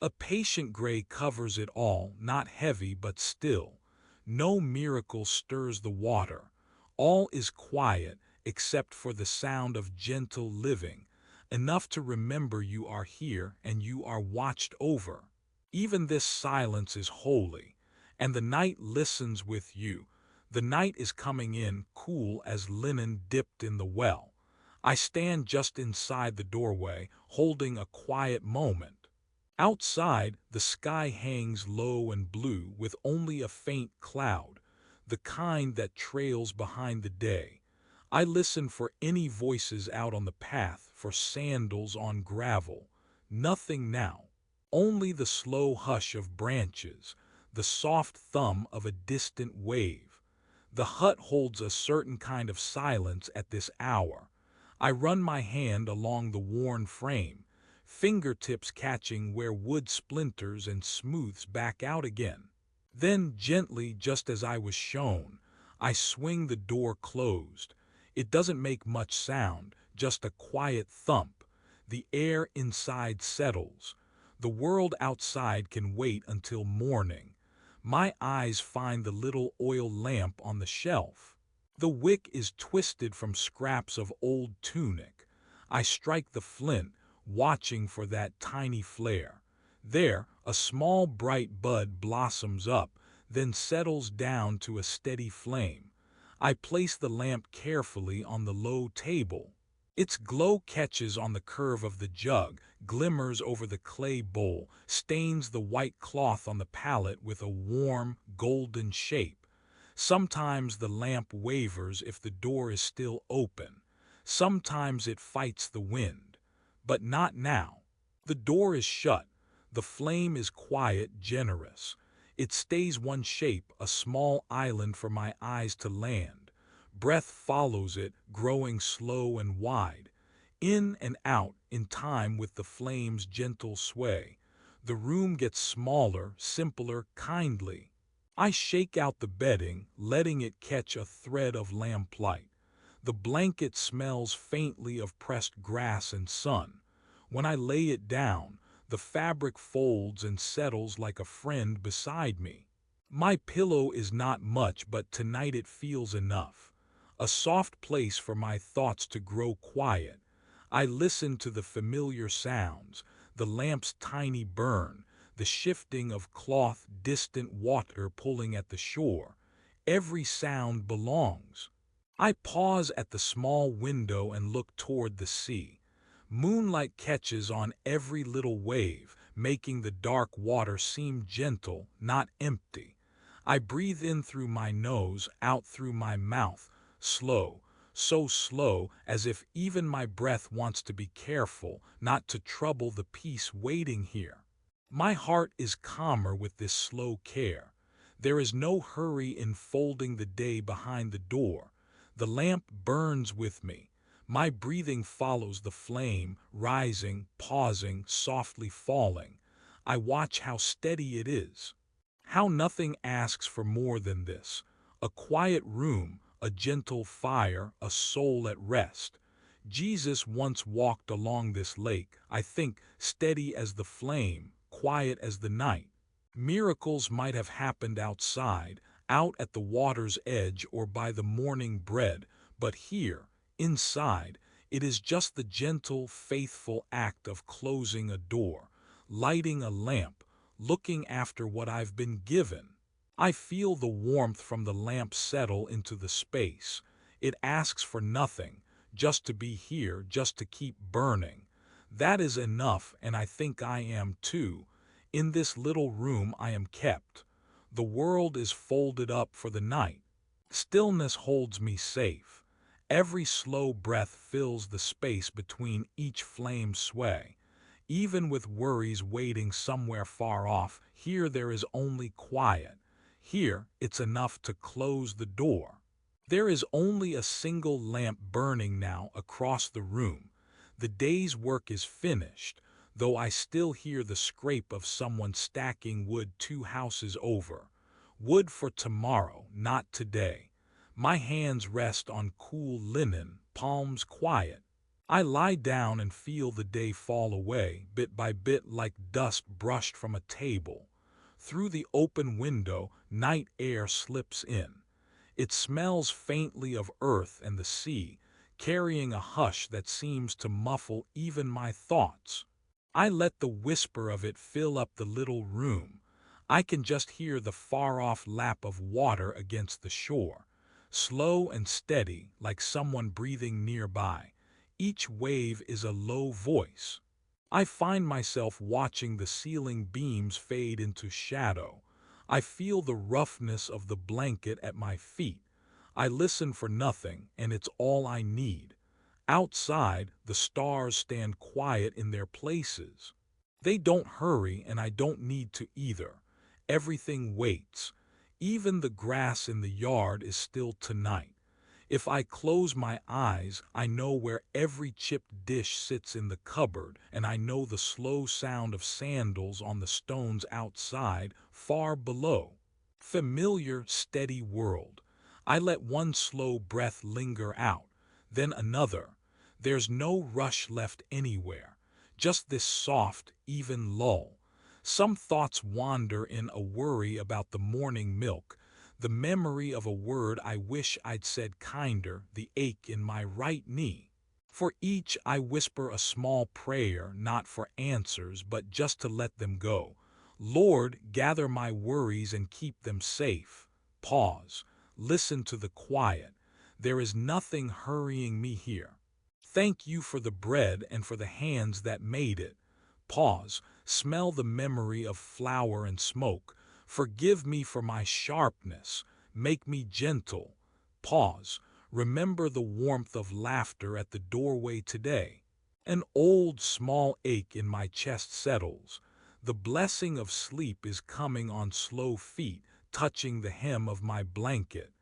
A patient gray covers it all, not heavy but still. No miracle stirs the water. All is quiet except for the sound of gentle living, enough to remember you are here and you are watched over. Even this silence is holy, and the night listens with you. The night is coming in, cool as linen dipped in the well. I stand just inside the doorway, holding a quiet moment. Outside, the sky hangs low and blue with only a faint cloud, the kind that trails behind the day. I listen for any voices out on the path, for sandals on gravel. Nothing now. Only the slow hush of branches, the soft thumb of a distant wave. The hut holds a certain kind of silence at this hour. I run my hand along the worn frame, fingertips catching where wood splinters and smooths back out again. Then gently, just as I was shown, I swing the door closed. It doesn't make much sound, just a quiet thump. The air inside settles. The world outside can wait until morning. My eyes find the little oil lamp on the shelf. The wick is twisted from scraps of old tunic. I strike the flint, watching for that tiny flare. There, a small bright bud blossoms up, then settles down to a steady flame. I place the lamp carefully on the low table. Its glow catches on the curve of the jug, glimmers over the clay bowl, stains the white cloth on the palette with a warm, golden shape. Sometimes the lamp wavers if the door is still open. Sometimes it fights the wind. But not now. The door is shut. The flame is quiet, generous. It stays one shape, a small island for my eyes to land. Breath follows it, growing slow and wide. In and out, in time with the flame's gentle sway. The room gets smaller, simpler, kindly. I shake out the bedding, letting it catch a thread of lamplight. The blanket smells faintly of pressed grass and sun. When I lay it down, the fabric folds and settles like a friend beside me. My pillow is not much, but tonight it feels enough. A soft place for my thoughts to grow quiet. I listen to the familiar sounds, the lamp's tiny burn, the shifting of cloth, distant water pulling at the shore. Every sound belongs. I pause at the small window and look toward the sea. Moonlight catches on every little wave, making the dark water seem gentle, not empty. I breathe in through my nose, out through my mouth, slow, so slow as if even my breath wants to be careful, not to trouble the peace waiting here. My heart is calmer with this slow care. There is no hurry in folding the day behind the door. The lamp burns with me. My breathing follows the flame, rising, pausing, softly falling. I watch how steady it is. How nothing asks for more than this. A quiet room, a gentle fire, a soul at rest. Jesus once walked along this lake, I think, steady as the flame, quiet as the night. Miracles might have happened outside, out at the water's edge or by the morning bread, but here, inside, it is just the gentle, faithful act of closing a door, lighting a lamp, looking after what I've been given. I feel the warmth from the lamp settle into the space. It asks for nothing, just to be here, just to keep burning. That is enough, and I think I am too. In this little room I am kept. The world is folded up for the night. Stillness holds me safe. Every slow breath fills the space between each flame sway. Even with worries waiting somewhere far off, here there is only quiet. Here it's enough to close the door. There is only a single lamp burning now across the room. The day's work is finished, though I still hear the scrape of someone stacking wood 2 houses over. Wood for tomorrow, not today. My hands rest on cool linen, palms quiet. I lie down and feel the day fall away, bit by bit like dust brushed from a table. Through the open window, night air slips in. It smells faintly of earth and the sea, carrying a hush that seems to muffle even my thoughts. I let the whisper of it fill up the little room. I can just hear the far-off lap of water against the shore, slow and steady like someone breathing nearby. Each wave is a low voice. I find myself watching the ceiling beams fade into shadow. I feel the roughness of the blanket at my feet. I listen for nothing, and it's all I need. Outside, the stars stand quiet in their places. They don't hurry, and I don't need to either. Everything waits. Even the grass in the yard is still tonight. If I close my eyes, I know where every chipped dish sits in the cupboard, and I know the slow sound of sandals on the stones outside, far below. Familiar, steady world. I let one slow breath linger out, then another. There's no rush left anywhere, just this soft, even lull. Some thoughts wander in a worry about the morning milk, the memory of a word I wish I'd said kinder, the ache in my right knee. For each I whisper a small prayer, not for answers, but just to let them go. Lord, gather my worries and keep them safe. Pause. Listen to the quiet. There is nothing hurrying me here. Thank you for the bread and for the hands that made it. Pause. Smell the memory of flour and smoke. Forgive me for my sharpness. Make me gentle. Pause. Remember the warmth of laughter at the doorway today. An old small ache in my chest settles. The blessing of sleep is coming on slow feet, touching the hem of my blanket.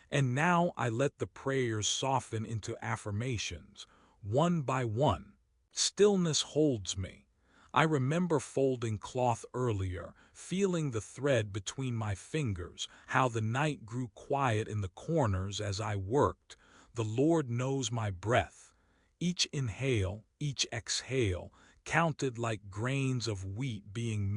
And now I let the prayers soften into affirmations, one by one. Stillness holds me. I remember folding cloth earlier, feeling the thread between my fingers, how the night grew quiet in the corners as I worked. The Lord knows my breath. Each inhale, each exhale, counted like grains of wheat being